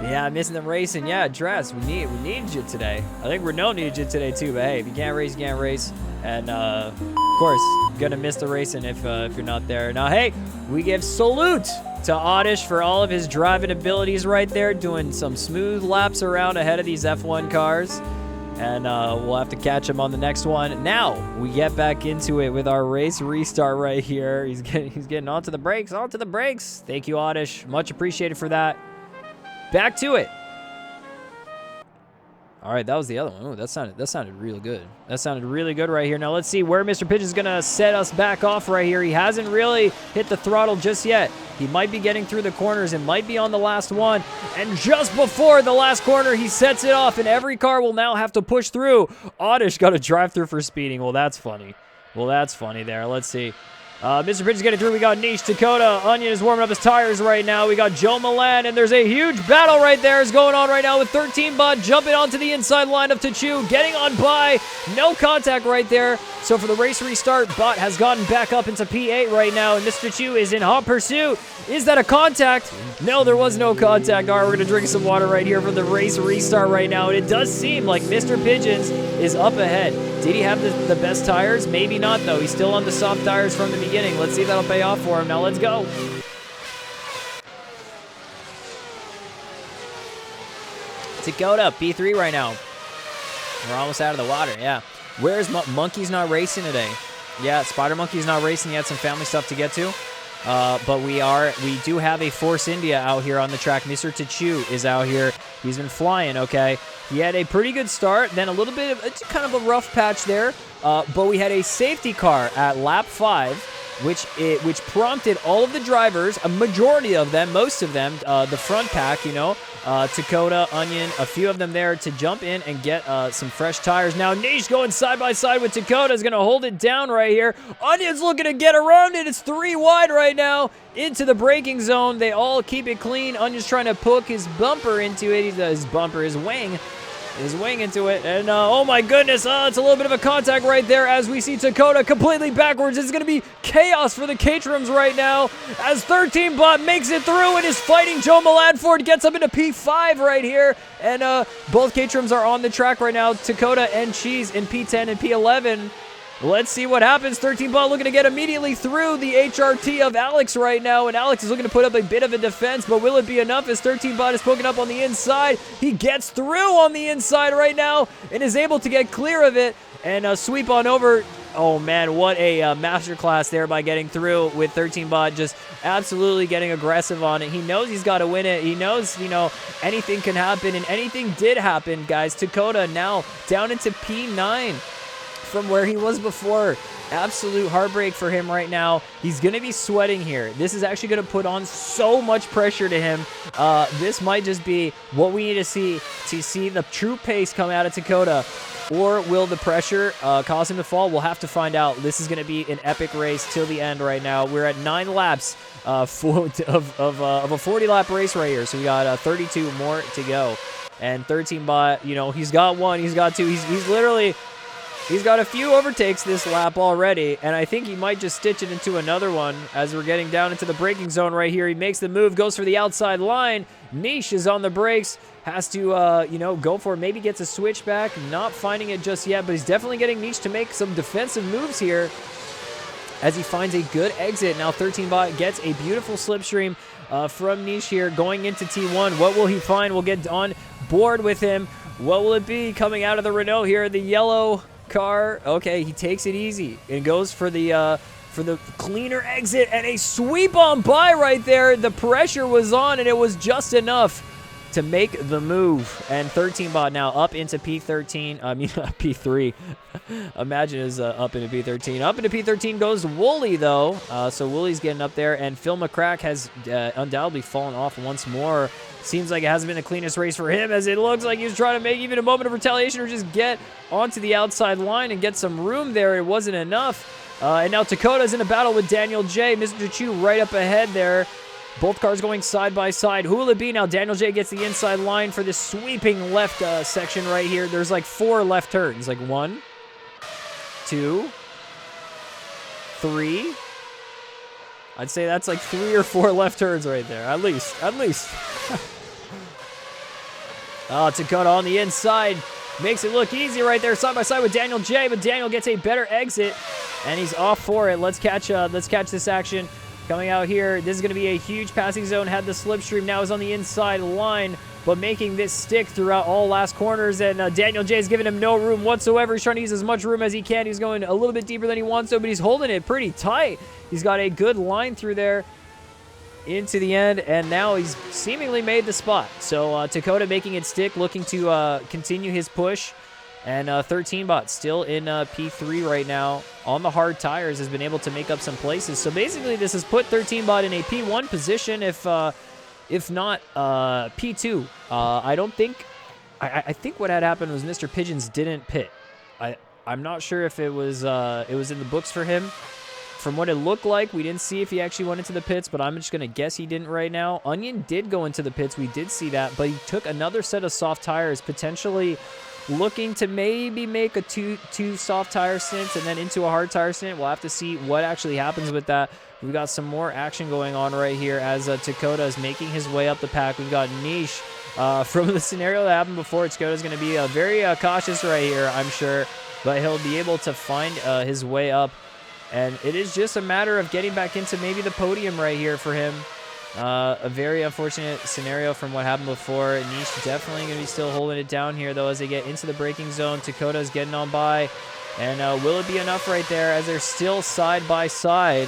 Yeah, missing them racing. Yeah, Dress, we need you today. I think Renault needs you today too, but hey, if you can't race, you can't race. And of course, gonna miss the racing if you're not there. Now, hey, we give salute to Oddish for all of his driving abilities right there, doing some smooth laps around ahead of these F1 cars. And we'll have to catch him on the next one. Now, we get back into it with our race restart right here. He's getting onto the brakes, Thank you, Oddish. Much appreciated for that. Back to it. All right, that was the other one. Ooh, that sounded real good. That sounded really good right here. Now let's see where Mr. Pigeon's gonna set us back off right here. He hasn't really hit the throttle just yet. He might be getting through the corners and might be on the last one. And just before the last corner, he sets it off, and every car will now have to push through. Oddish got a drive-through for speeding. Well, that's funny. Well, that's funny there. Let's see. Mr. Pigeon's getting through. We got Niche Dakota. Onion is warming up his tires right now. We got Joe Milan, and there's a huge battle right there is going on right now with 13 Bot jumping onto the inside line of Tachu, getting on by. No contact right there. So for the race restart, Bot has gotten back up into P8 right now, and Mr. Chu is in hot pursuit. Is that a contact? No, there was no contact. All right, we're going to drink some water right here for the race restart right now, and it does seem like Mr. Pigeons is up ahead. Did he have the best tires? Maybe not, though. He's still on the soft tires from the beginning. Let's see if that'll pay off for him. Now let's go. Dakota, P3 right now. We're almost out of the water, yeah. Where's Monkey's not racing today? Yeah, Spider Monkey's not racing. He had some family stuff to get to. But we do have a Force India out here on the track. Mr. Tachu is out here. He's been flying, okay. He had a pretty good start, then a little bit of kind of a rough patch there. But we had a safety car at lap 5. which prompted all of the drivers, a majority of them, most of them, the front pack, you know, Dakota, Onion, a few of them there to jump in and get some fresh tires. Now Niche going side by side with Dakota is going to hold it down right here. Onion's looking to get around it. It's 3 wide right now into the braking zone. They all keep it clean. Onion's trying to poke his bumper into it. His wing into it, and oh my goodness, it's a little bit of a contact right there as we see Dakota completely backwards. It's going to be chaos for the Caterhams right now as 13 Bot makes it through and is fighting Joe Meladford, gets up into P5 right here, and both Caterhams are on the track right now, Dakota and Cheese in P10 and P11. Let's see what happens. 13 Bot looking to get immediately through the HRT of Alex right now, and Alex is looking to put up a bit of a defense, but will it be enough as 13 Bot is poking up on the inside? He gets through on the inside right now and is able to get clear of it and sweep on over. Oh man, what a masterclass there by getting through with 13 Bot, just absolutely getting aggressive on it. He knows he's got to win it. He knows, you know, anything can happen, and anything did happen, guys. Dakota now down into P9. From where he was before. Absolute heartbreak for him right now. He's going to be sweating here. This is actually going to put on so much pressure to him. This might just be what we need to see the true pace come out of Dakota. Or will the pressure cause him to fall? We'll have to find out. This is going to be an epic race till the end right now. We're at 9 laps of a 40-lap race right here. So we got 32 more to go. And 13 Bot, you know, he's got 1, he's got 2. He's literally... He's got a few overtakes this lap already, and I think he might just stitch it into another one as we're getting down into the braking zone right here. He makes the move, goes for the outside line. Niche is on the brakes, has to, you know, go for it. Maybe gets a switchback, not finding it just yet, but he's definitely getting Niche to make some defensive moves here as he finds a good exit. Now 13 Bot gets a beautiful slipstream from Niche here going into T1. What will he find? We'll get on board with him. What will it be coming out of the Renault here? The yellow car. Okay, he takes it easy and goes for the cleaner exit and a sweep on by right there. The pressure was on and it was just enough to make the move. And 13 Bot now up into P13. I mean, P3. Imagine is up into P13. Up into P13 goes Wooly, though. So Wooly's getting up there. And Phil McCrack has undoubtedly fallen off once more. Seems like it hasn't been the cleanest race for him, as it looks like he's trying to make even a moment of retaliation or just get onto the outside line and get some room there. It wasn't enough. And now Dakota's in a battle with Daniel J. Mr. Chu right up ahead there. Both cars going side by side. Who will it be now? Daniel J gets the inside line for this sweeping left section right here. There's like 4 left turns. Like 1, 2, 3. I'd say that's like 3 or 4 left turns right there. At least. Oh, Dakota on the inside. Makes it look easy right there, side by side with Daniel J, but Daniel gets a better exit, and he's off for it. Let's catch this action coming out here. This is going to be a huge passing zone. Had the slipstream, now is on the inside line, but making this stick throughout all last corners, and Daniel J is giving him no room whatsoever. He's trying to use as much room as he can. He's going a little bit deeper than he wants to, but he's holding it pretty tight. He's got a good line through there into the end, and now he's seemingly made the spot. So Dakota making it stick, looking to continue his push, and 13 Bot still in P3 right now on the hard tires, has been able to make up some places. So basically this has put 13 Bot in a P1 position, if not P2. I think what had happened was Mr. Pigeons didn't pit. I'm not sure if it was in the books for him. From what it looked like, we didn't see if he actually went into the pits, but I'm just going to guess he didn't right now. Onion did go into the pits. We did see that, but he took another set of soft tires, potentially looking to maybe make a two soft tire stints and then into a hard tire stint. We'll have to see what actually happens with that. We've got some more action going on right here as Dakota is making his way up the pack. We've got Niche from the scenario that happened before. Dakota's going to be very cautious right here, I'm sure, but he'll be able to find his way up. And it is just a matter of getting back into maybe the podium right here for him. A very unfortunate scenario from what happened before. Niche definitely going to be still holding it down here, though, as they get into the braking zone. Dakota's getting on by. And will it be enough right there as they're still side by side?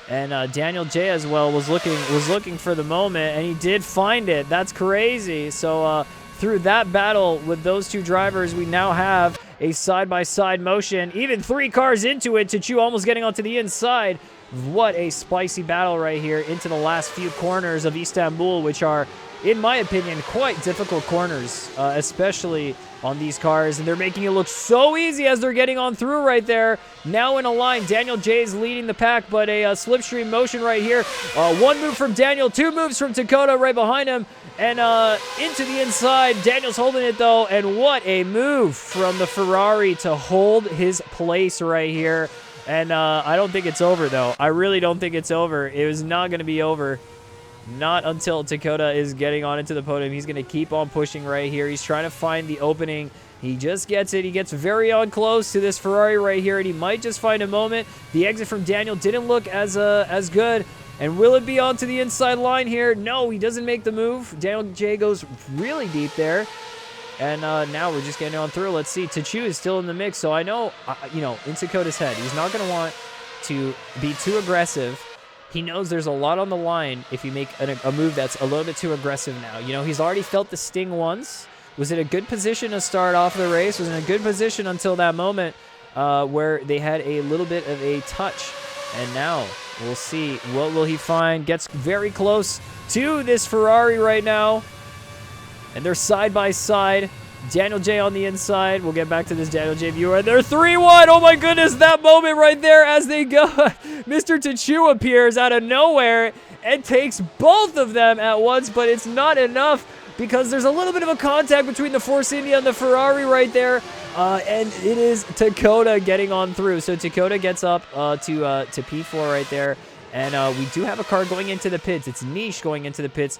And Daniel J as well was looking for the moment, and he did find it. That's crazy. So through that battle with those two drivers, we now have a side-by-side motion. Even 3 cars into it, Tachu almost getting onto the inside. What a spicy battle right here into the last few corners of Istanbul, which are, in my opinion, quite difficult corners, especially on these cars. And they're making it look so easy as they're getting on through right there. Now in a line, Daniel J is leading the pack, but a slipstream motion right here. 1 move from Daniel, 2 moves from Dakota right behind him. And into the inside, Daniel's holding it though. And what a move from the Ferrari to hold his place right here. And I don't think it's over, though. I really don't think it's over. It was not going to be over. Not until Dakota is getting on into the podium. He's going to keep on pushing right here. He's trying to find the opening. He just gets it. He gets very on close to this Ferrari right here, and he might just find a moment. The exit from Daniel didn't look as good. And will it be onto the inside line here? No, he doesn't make the move. Daniel J goes really deep there. And now we're just getting on through. Let's see. Tachu is still in the mix. So I know, in Dakota's head, he's not going to want to be too aggressive. He knows there's a lot on the line if you make a move that's a little bit too aggressive now. He's already felt the sting once. Was in a good position to start off the race. Was in a good position until that moment where they had a little bit of a touch. And now we'll see. What will he find? Gets very close to this Ferrari right now. And they're side by side. Daniel J on the inside. We'll get back to this Daniel J viewer. And they're 3-1. Oh my goodness, that moment right there as they go. Mr. Tachu appears out of nowhere and takes both of them at once, but it's not enough because there's a little bit of a contact between the Force India and the Ferrari right there. And it is Dakota getting on through. So Dakota gets up to P4 right there. And we do have a car going into the pits. It's Niche going into the pits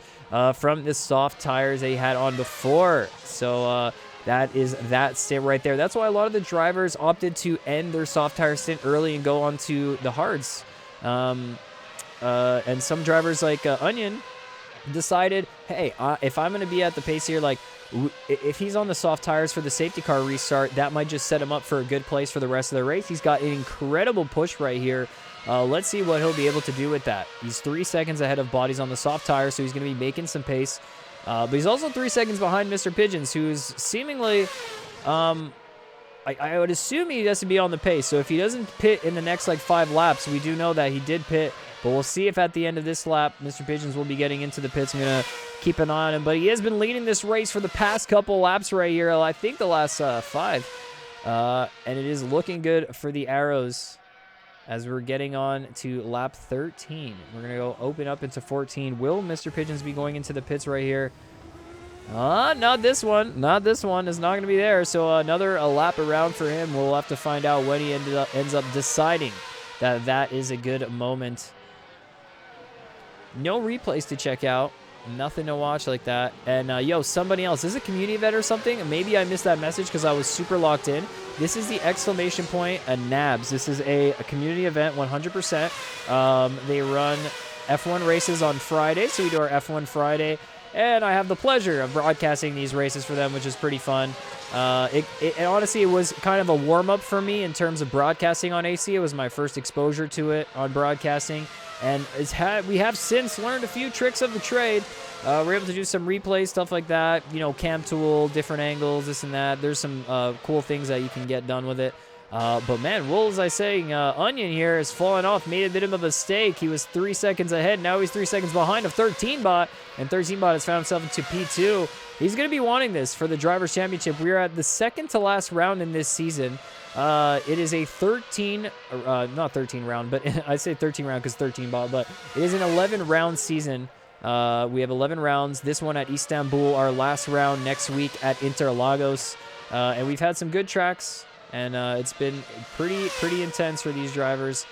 from the soft tires they had on before. So that is that stint right there. That's why a lot of the drivers opted to end their soft tire stint early and go on to the hards. And some drivers like Onion decided, hey, if I'm going to be at the pace here, like if he's on the soft tires for the safety car restart, that might just set him up for a good place for the rest of the race. He's got an incredible push right here. Let's see what he'll be able to do with that. He's 3 seconds ahead of bodies on the soft tires, so he's going to be making some pace. But he's also 3 seconds behind Mr. Pigeons, who's seemingly, I would assume he has to be on the pace. So if he doesn't pit in the next 5 laps, we do know that he did pit. But we'll see if at the end of this lap, Mr. Pigeons will be getting into the pits. I'm going to keep an eye on him. But he has been leading this race for the past couple laps right here. I think the last 5. And it is looking good for the Arrows. As we're getting on to lap 13. We're going to go open up into 14. Will Mr. Pigeons be going into the pits right here? Not this one. Not this one. Is not going to be there. So another lap around for him. We'll have to find out when he ends up deciding that is a good moment. No replays to check out. Nothing to watch like that. And, somebody else. Is it a community event or something? Maybe I missed that message because I was super locked in. This is the exclamation point, a NABS. This is a community event, 100%. They run F1 races on Friday, so we do our F1 Friday. And I have the pleasure of broadcasting these races for them, which is pretty fun. Honestly, it was kind of a warm-up for me in terms of broadcasting on AC. It was my first exposure to it on broadcasting. And we have since learned a few tricks of the trade. We're able to do some replays, stuff like that. Cam tool, different angles, this and that. There's some cool things that you can get done with it. But man, what was I saying? Onion here has fallen off, made a bit of a mistake. He was 3 seconds ahead. Now he's 3 seconds behind of 13-bot. And 13-bot has found himself into P2. He's going to be wanting this for the Drivers' Championship. We are at the second to last round in this season. It is a not 13 round, but I say 13 round because 13 ball, but it is an 11 round season. We have 11 rounds. This one at Istanbul, our last round next week at Interlagos. And we've had some good tracks, and it's been pretty intense for these drivers.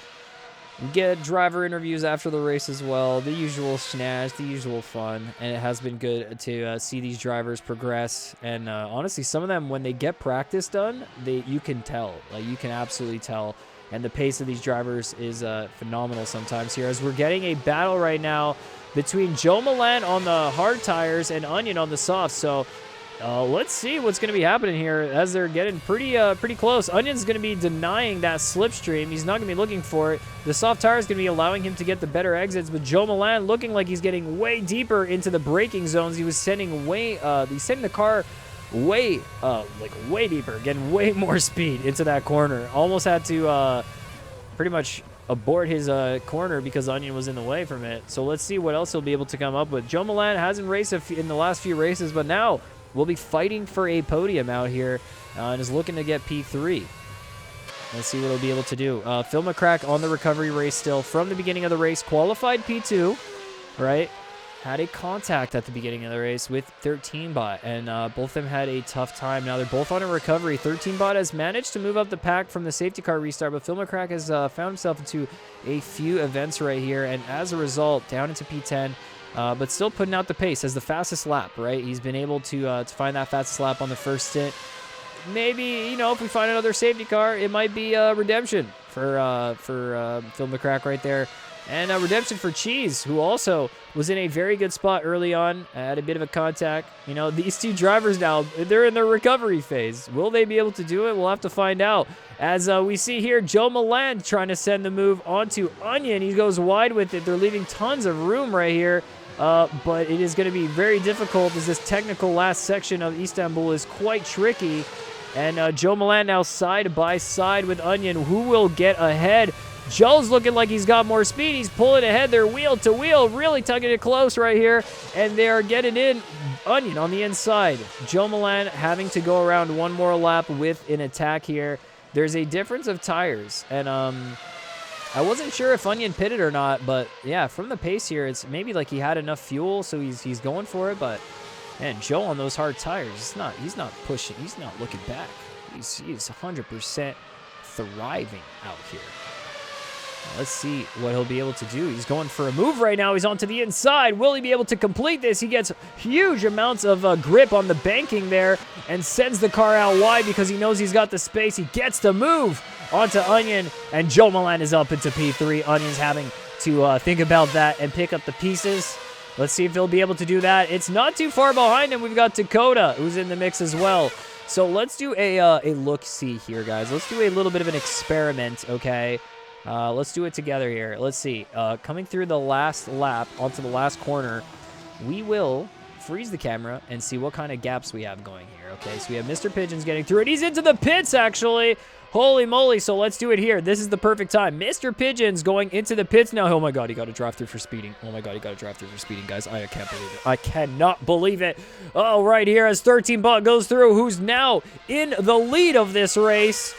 We get driver interviews after the race as well, the usual snazz, the usual fun, and it has been good to see these drivers progress. And honestly, some of them, when they get practice done, you can tell, you can absolutely tell. And the pace of these drivers is phenomenal sometimes here, as we're getting a battle right now between Joe Milan on the hard tires and Onion on the soft. So Let's see what's going to be happening here as they're getting pretty close. Onion's going to be denying that slipstream. He's not going to be looking for it. The soft tire is going to be allowing him to get the better exits, but Joe Milan looking like he's getting way deeper into the braking zones. He was sending he's sending the car way deeper, getting way more speed into that corner. Almost had to pretty much abort his corner because Onion was in the way from it. So let's see what else he'll be able to come up with. Joe Milan hasn't raced in the last few races, but now we'll be fighting for a podium out here and is looking to get P3. Let's see what he'll be able to do. Phil McCrack on the recovery race still from the beginning of the race. Qualified P2, right? Had a contact at the beginning of the race with 13bot, and both of them had a tough time. Now they're both on a recovery. 13bot has managed to move up the pack from the safety car restart, but Phil McCrack has found himself into a few events right here, and as a result, down into P10. But still putting out the pace as the fastest lap, right? He's been able to find that fastest lap on the first stint. Maybe, if we find another safety car, it might be redemption for Phil McCrack right there. And redemption for Cheese, who also was in a very good spot early on, had a bit of a contact. These two drivers now, they're in their recovery phase. Will they be able to do it? We'll have to find out. As we see here, Joe Milan trying to send the move onto Onion. He goes wide with it. They're leaving tons of room right here. But it is going to be very difficult as this technical last section of Istanbul is quite tricky. And Joe Milan now side by side with Onion. Who will get ahead? Joe's looking like he's got more speed. He's pulling ahead. They're wheel to wheel, really tugging it close right here. And they are getting in. Onion on the inside. Joe Milan having to go around one more lap with an attack here. There's a difference of tires. And I wasn't sure if Onion pitted or not, but yeah, from the pace here, it's maybe like he had enough fuel, so he's going for it. But man, Joe on those hard tires, he's not pushing, he's not looking back. He's 100% thriving out here. Let's see what he'll be able to do. He's going for a move right now. He's onto the inside. Will he be able to complete this? He gets huge amounts of grip on the banking there and sends the car out wide because he knows he's got the space. He gets the move onto Onion, and Joe Milan is up into P3. Onion's having to think about that and pick up the pieces. Let's see if he'll be able to do that. It's not too far behind him. We've got Dakota, who's in the mix as well. So let's do a look-see here, guys. Let's do a little bit of an experiment, okay? Let's do it together here. Let's see. Coming through the last lap onto the last corner, we will freeze the camera and see what kind of gaps we have going here. Okay, so we have Mr. Pigeons getting through it. He's into the pits, actually. Holy moly. So let's do it here. This is the perfect time. Mr. Pigeons going into the pits now. Oh, my God. He got a drive through for speeding. Oh, my God. He got a drive through for speeding, guys. I can't believe it. I cannot believe it. Oh, right here as 13bot goes through, who's now in the lead of this race.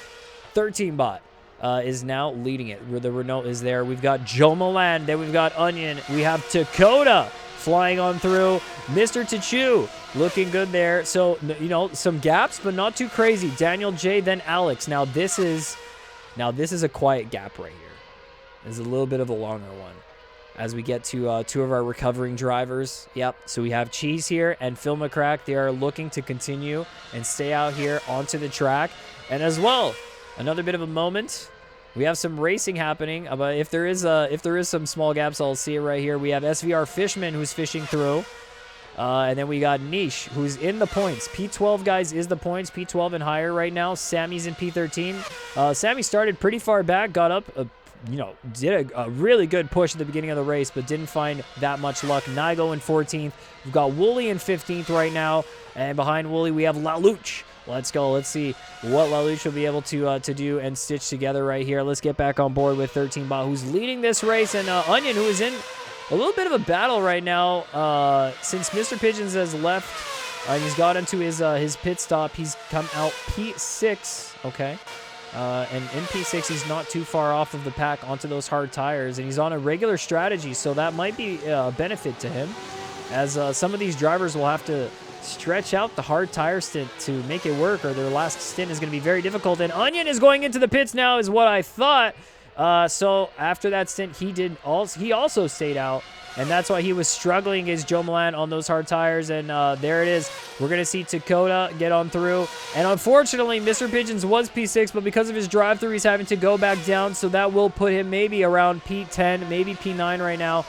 13bot. Is now leading it. The Renault is there. We've got Joe Milan. Then we've got Onion. We have Dakota flying on through. Mr. Tachu looking good there. So, some gaps, but not too crazy. Daniel J, then Alex. Now this is a quiet gap right here. This is a little bit of a longer one. As we get to two of our recovering drivers. Yep. So we have Cheese here and Phil McCrack. They are looking to continue and stay out here onto the track. And as well, another bit of a moment. We have some racing happening, but if there is some small gaps, I'll see it right here. We have SVR Fishman who's fishing through, and then we got Niche who's in the points. P12 guys is the points, P12 and higher right now. Sammy's in P13. Sammy started pretty far back, got up, did a really good push at the beginning of the race, but didn't find that much luck. Nigo in 14th. We've got Wooly in 15th right now, and behind Wooly we have Laluch. Let's go. Let's see what Laluch will be able to do and stitch together right here. Let's get back on board with 13bot, who's leading this race, and Onion, who is in a little bit of a battle right now since Mr. Pigeons has left. He's got into his pit stop. He's come out P6, okay? And in P6, he's not too far off of the pack onto those hard tires, and he's on a regular strategy, so that might be a benefit to him, as some of these drivers will have to stretch out the hard tire stint to make it work, or their last stint is going to be very difficult. And Onion is going into the pits now, is what I thought. So after that stint, he also stayed out, and that's why he was struggling against Joe Milan on those hard tires. And there it is. We're going to see Dakota get on through. And unfortunately, Mr. Pigeons was P6, but because of his drive-through, he's having to go back down. So that will put him maybe around P10, maybe P9 right now.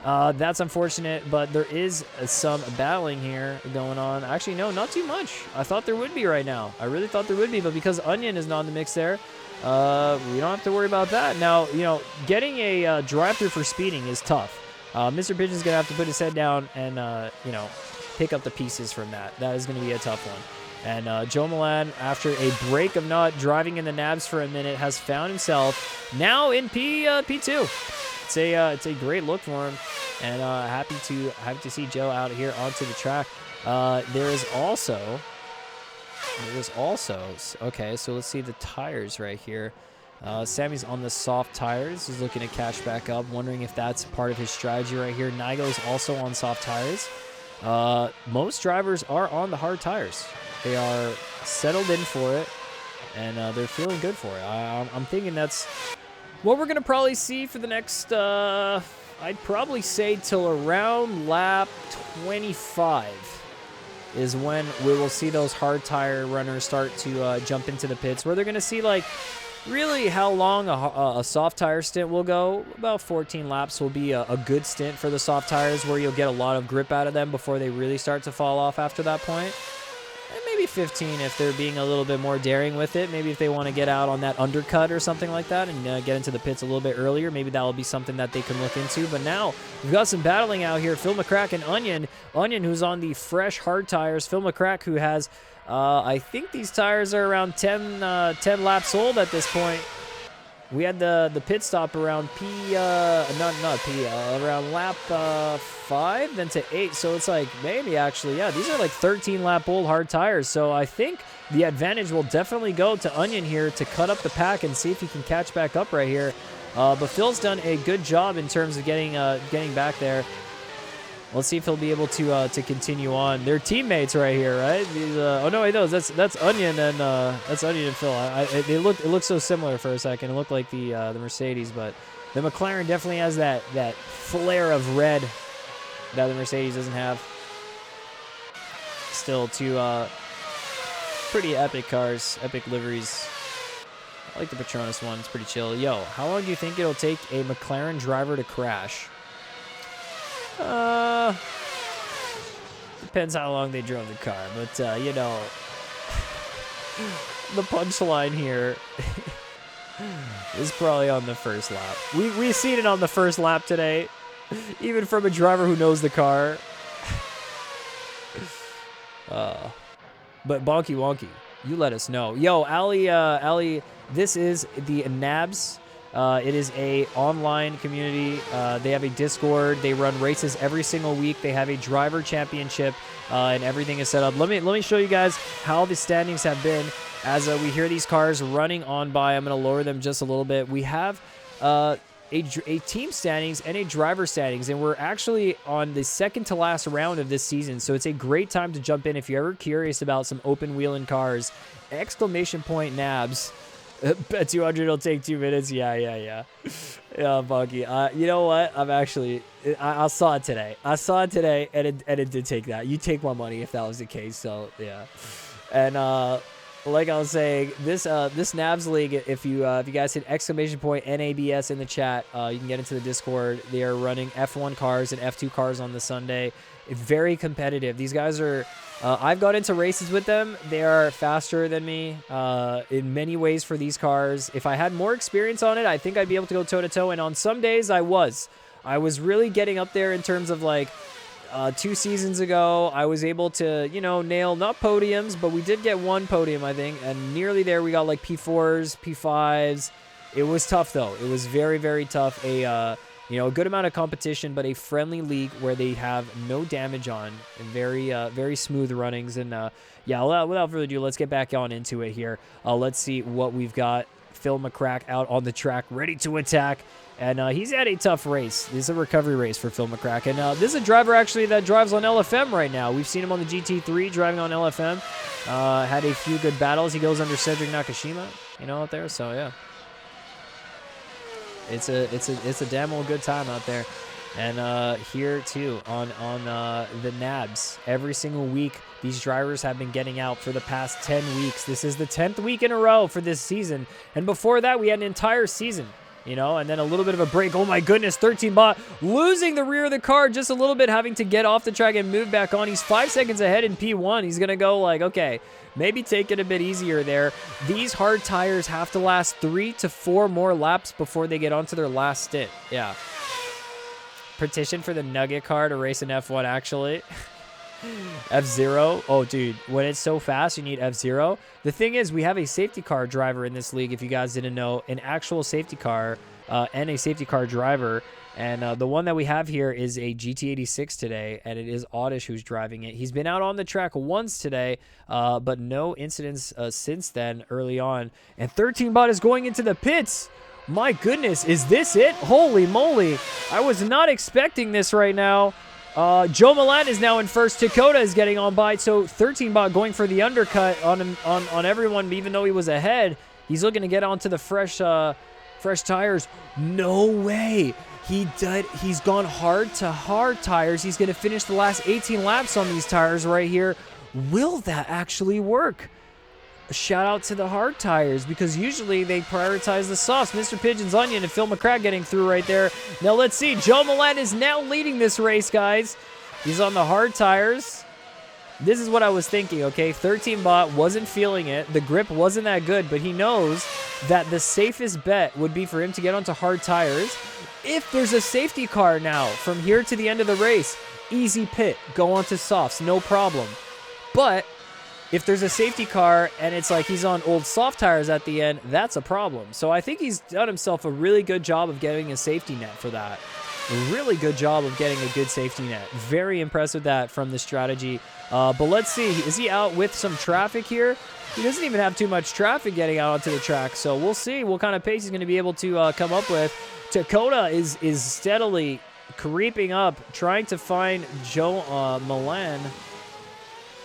That's unfortunate, but there is some battling here going on. Actually, no, not too much. I thought there would be right now. I really thought there would be, but because Onion is not in the mix there, we don't have to worry about that. Now, you know, getting a drive-through for speeding is tough. Mr. Pigeon's going to have to put his head down and, you know, pick up the pieces from that. That is going to be a tough one. And Joe Milan, after a break of not driving in the NABS for a minute, has found himself now in P2. It's a great look for him, and happy to see Joe out here onto the track. There is also okay. So let's see the tires right here. Sammy's on the soft tires. He's looking to catch back up, wondering if that's part of his strategy right here. Nigo's also on soft tires. Most drivers are on the hard tires. They are settled in for it, and they're feeling good for it. I'm thinking that's what we're going to probably see for the next, I'd probably say till around lap 25 is when we will see those hard tire runners start to jump into the pits, where they're going to see, like, really how long a soft tire stint will go. About 14 laps will be a good stint for the soft tires, where you'll get a lot of grip out of them before they really start to fall off after that point. And maybe 15 if they're being a little bit more daring with it. Maybe if they want to get out on that undercut or something like that and get into the pits a little bit earlier, maybe that will be something that they can look into. But now we've got some battling out here. Phil McCrack and Onion. Onion, who's on the fresh hard tires. Phil McCrack, who has, I think these tires are around 10 laps old at this point. We had the pit stop around around lap 5, then to 8. So it's like maybe actually, yeah, these are like 13 lap old hard tires. So I think the advantage will definitely go to Onion here to cut up the pack and see if he can catch back up right here. But Phil's done a good job in terms of getting back there. Let's see if he'll be able to continue on. They're teammates right here, right? Oh no, wait, that's Onion and that's Onion and Phil. It looked so similar for a second. It looked like the Mercedes, but the McLaren definitely has that flare of red that the Mercedes doesn't have. Still two pretty epic cars, epic liveries. I like the Petronas one. It's pretty chill. Yo, how long do you think it'll take a McLaren driver to crash? Depends how long they drove the car, but you know, the punchline here is probably on the first lap. We've seen it on the first lap today, even from a driver who knows the car. But Bonky Wonky, you let us know. Yo, Ali, this is the NABS. It is a online community. They have a Discord. They run races every single week. They have a driver championship, and everything is set up. Let me show you guys how the standings have been as we hear these cars running on by. I'm going to lower them just a little bit. We have a team standings and a driver standings, and we're actually on the second to last round of this season, so it's a great time to jump in if you're ever curious about some open wheeling cars. ! NABS. Bet 200 will take 2 minutes. Yeah, Bunky. You know what? I saw it today. And it did take that. You take my money if that was the case. So yeah. And like I was saying, this NABS league, if you guys hit !NABS in the chat, you can get into the Discord. They are running F1 cars and F2 cars on the Sunday. It's very competitive. These guys are. I've got into races with them. They are faster than me in many ways for these cars. If I had more experience on it, I think I'd be able to go toe-to-toe, and on some days I was really getting up there in terms of, like, 2 seasons ago, I was able to, you know, nail not podiums, but we did get one podium, I think, and nearly there we got, like, P4s, P5s. It was tough, though. It was very, very tough. A good amount of competition, but a friendly league where they have no damage on, and very smooth runnings. And without further ado, let's get back on into it here. Let's see what we've got. Phil McCrack out on the track, ready to attack, and he's had a tough race. This is a recovery race for Phil McCrack, and this is a driver actually that drives on LFM right now. We've seen him on the GT3 driving on LFM. Had a few good battles. He goes under Cedric Nakashima, out there. So yeah. It's a damn old good time out there. And here too on the NABS, every single week these drivers have been getting out for the past 10 weeks. This is the 10th week in a row for this season, and before that we had an entire season You know, and then a little bit of a break. Oh my goodness, 13 bot losing the rear of the car just a little bit, having to get off the track and move back on. He's 5 seconds ahead in P1. He's going to go like, okay, maybe take it a bit easier there. These hard tires have to last 3 to 4 more laps before they get onto their last stint. Yeah. Petition for the Nugget car to race an F1, actually. F0. Oh, dude, when it's so fast, you need F0. The thing is, we have a safety car driver in this league, if you guys didn't know, an actual safety car and a safety car driver. And the one that we have here is a GT86 today, and it is Oddish who's driving it. He's been out on the track once today, but no incidents since then early on. And 13 bot is going into the pits. My goodness, is this it? Holy moly. I was not expecting this right now. Joe Milan is now in first. Dakota is getting on by. So 13 bot going for the undercut on everyone, even though he was ahead. He's looking to get onto the fresh tires. No way. He's gone hard to hard tires. He's going to finish the last 18 laps on these tires right here. Will that actually work? Shout out to the hard tires, because usually they prioritize the softs. Mr. Pigeon's Onion and Phil McCrack getting through right there. Now let's see. Joe Milan is now leading this race, guys. He's on the hard tires. This is what I was thinking, okay? 13 bot wasn't feeling it. The grip wasn't that good, but he knows that the safest bet would be for him to get onto hard tires. If there's a safety car now from here to the end of the race, easy pit, go onto softs, no problem. But if there's a safety car and it's like he's on old soft tires at the end, that's a problem. So I think he's done himself a really good job of getting a safety net for that. A really good job of getting a good safety net. Very impressed with that from the strategy. But let's see. Is he out with some traffic here? He doesn't even have too much traffic getting out onto the track. So we'll see what kind of pace he's going to be able to come up with. Dakota is steadily creeping up, trying to find Joe Milan.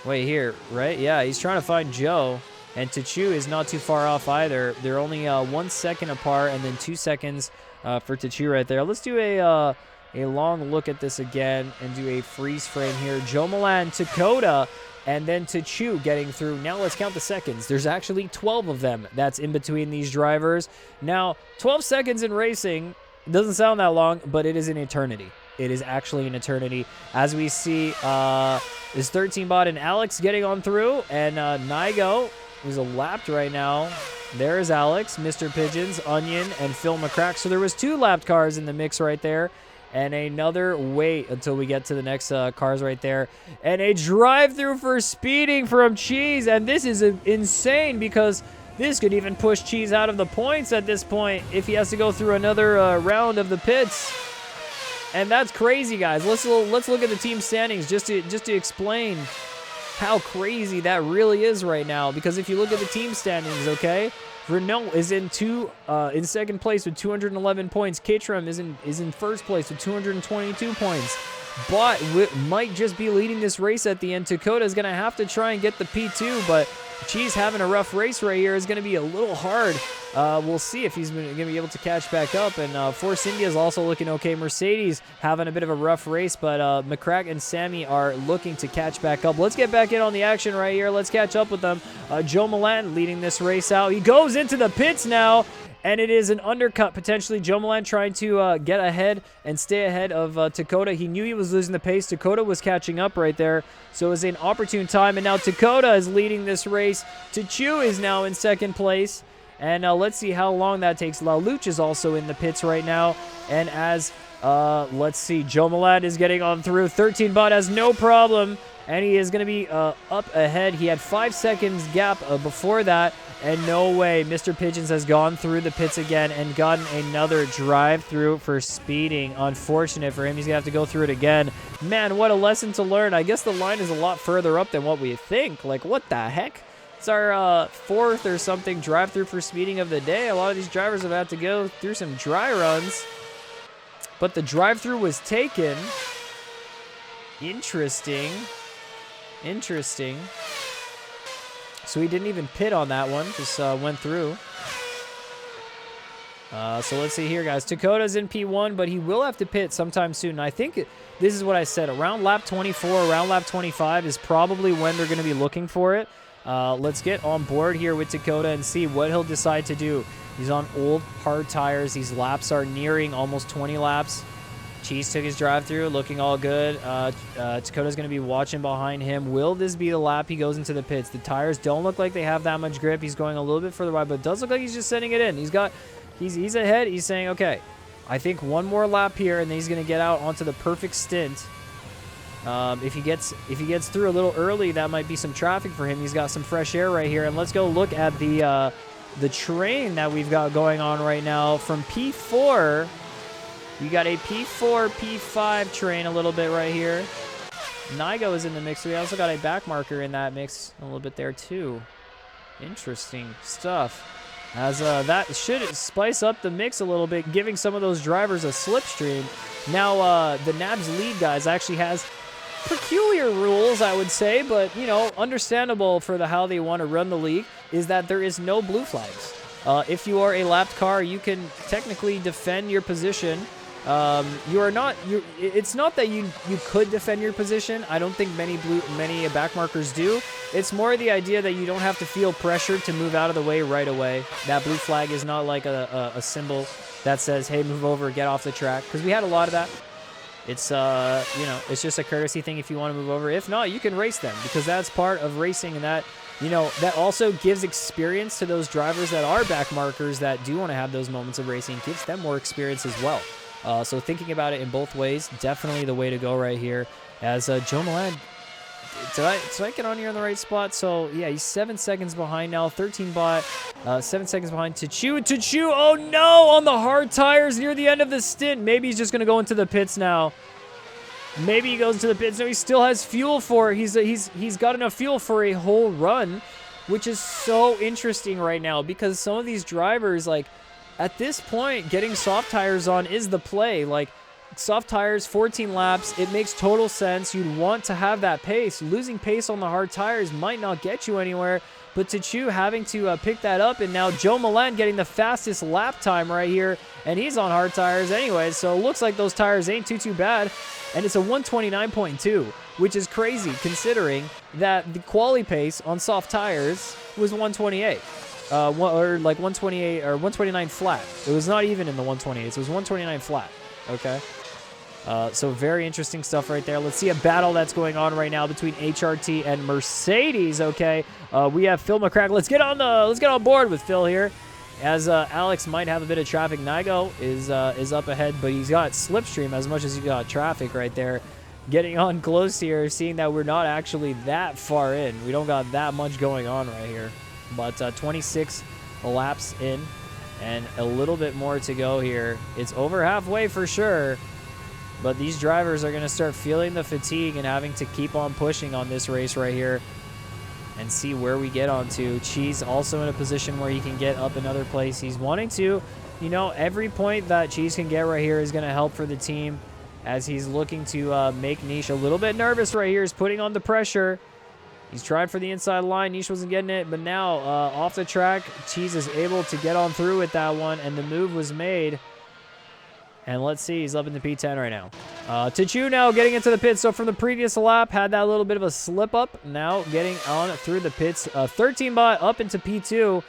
Wait here, right? Yeah, he's trying to find Joe, and Tachu is not too far off either. They're only 1 second apart, and then 2 seconds for Tachu right there. Let's do a long look at this again and do a freeze frame here. Joe Milan, Dakota, and then Tachu getting through. Now let's count the seconds. There's actually 12 of them that's in between these drivers. Now, 12 seconds in racing doesn't sound that long, but it is an eternity. It is actually an eternity. As we see, is 13 bot and Alex getting on through, and Nigo is lapped right now. There is Alex, Mr. Pigeons, Onion, and Phil McCrack. So there was 2 lapped cars in the mix right there, and another wait until we get to the next cars right there. And a drive-through for speeding from Cheese, and this is insane because this could even push Cheese out of the points at this point if he has to go through another round of the pits. And that's crazy, guys. Let's look at the team standings just to explain how crazy that really is right now. Because if you look at the team standings, okay, Renault is in second place with 211 points. Caterham is in first place with 222 points. But might just be leading this race at the end. Dakota is going to have to try and get the P2, but Cheese having a rough race right here is going to be a little hard. We'll see if he's going to be able to catch back up. And Force India is also looking okay. Mercedes having a bit of a rough race, but McCrack and Sammy are looking to catch back up. Let's get back in on the action right here. Let's catch up with them. Joe Milan leading this race out. He goes into the pits now, and it is an undercut potentially. Joe Milan trying to get ahead and stay ahead of Dakota. He knew he was losing the pace. Dakota was catching up right there. So it was an opportune time. And now Dakota is leading this race. Tachu is now in second place. And let's see how long that takes. La Luch is also in the pits right now. And as, let's see, Joe Milan is getting on through. 13 bot has no problem. And he is going to be up ahead. He had 5 seconds gap before that. And no way, Mr. Pigeons has gone through the pits again and gotten another drive-through for speeding. Unfortunate for him. He's going to have to go through it again. Man, what a lesson to learn. I guess the line is a lot further up than what we think. Like, what the heck? It's our fourth or something drive-through for speeding of the day. A lot of these drivers have had to go through some dry runs. But the drive-through was taken. Interesting. Interesting. So he didn't even pit on that one. Just went through. So let's see here, guys. Dakota's in P1, but he will have to pit sometime soon. And I think this is what I said. Around lap 24, around lap 25 is probably when they're going to be looking for it. Let's get on board here with Dakota and see what he'll decide to do. He's on old hard tires. These laps are nearing almost 20 laps. Cheese took his drive-through, looking all good. Dakota's going to be watching behind him. Will this be the lap he goes into the pits? The tires don't look like they have that much grip. He's going a little bit further wide, but it does look like he's just sending it in. He's ahead. He's saying, okay, I think one more lap here, and then he's going to get out onto the perfect stint. If he gets through a little early, that might be some traffic for him. He's got some fresh air right here, and let's go look at the train that we've got going on right now from P4. We got a P4, P5 train a little bit right here. Nigo is in the mix. We also got a back marker in that mix a little bit there too. Interesting stuff. As that should spice up the mix a little bit, giving some of those drivers a slipstream. Now the NABS lead guys actually has peculiar rules, I would say, but you know, understandable for how they want to run the league, is that there is no blue flags. If you are a lapped car, you can technically defend your position. It's not that you could defend your position. I don't think many back markers do. It's more the idea that you don't have to feel pressured to move out of the way right away. That blue flag is not like a symbol that says, hey, move over, get off the track, because we had a lot of that. It's you know, it's just a courtesy thing if you want to move over. If not, you can race them, because that's part of racing, and that, you know, that also gives experience to those drivers that are back markers that do want to have those moments of racing. Gives them more experience as well. So thinking about it in both ways, definitely the way to go right here. As Joe Milan, did I get on here in the right spot? So yeah, he's 7 seconds behind now. 13 bot, 7 seconds behind. Tachu, oh no, on the hard tires near the end of the stint. Maybe he's just gonna go into the pits now. Maybe he goes into the pits. No, he still has fuel for. He's got enough fuel for a whole run, which is so interesting right now, because some of these drivers, like, at this point, getting soft tires on is the play. Like, soft tires, 14 laps, it makes total sense. You'd want to have that pace. Losing pace on the hard tires might not get you anywhere, but Tachu having to pick that up, and now Joe Milan getting the fastest lap time right here, and he's on hard tires anyway, so it looks like those tires ain't too bad, and it's a 129.2, which is crazy considering that the quali pace on soft tires was 128. Or like 128 or 129 flat. It was not even in the 128s. It was 129 flat. Okay. So very interesting stuff right there. Let's see a battle that's going on right now between HRT and Mercedes. Okay. We have Phil McCrack. Let's get on board with Phil here, as Alex might have a bit of traffic. Nigo is up ahead, but he's got slipstream as much as he got traffic right there. Getting on close here, seeing that we're not actually that far in. We don't got that much going on right here. But 26 laps in and a little bit more to go here. It's over halfway for sure, but these drivers are going to start feeling the fatigue and having to keep on pushing on this race right here and see where we get onto. Cheese also in a position where he can get up another place. He's wanting to, you know, every point that Cheese can get right here is going to help for the team, as he's looking to make Niche a little bit nervous right here. He's putting on the pressure. He's trying for the inside line. Niche wasn't getting it, but now off the track, Cheese is able to get on through with that one, and the move was made. And let's see, he's up in the P10 right now. Tachu now getting into the pits. So from the previous lap, had that little bit of a slip up. Now getting on through the pits. 13 bot up into P2.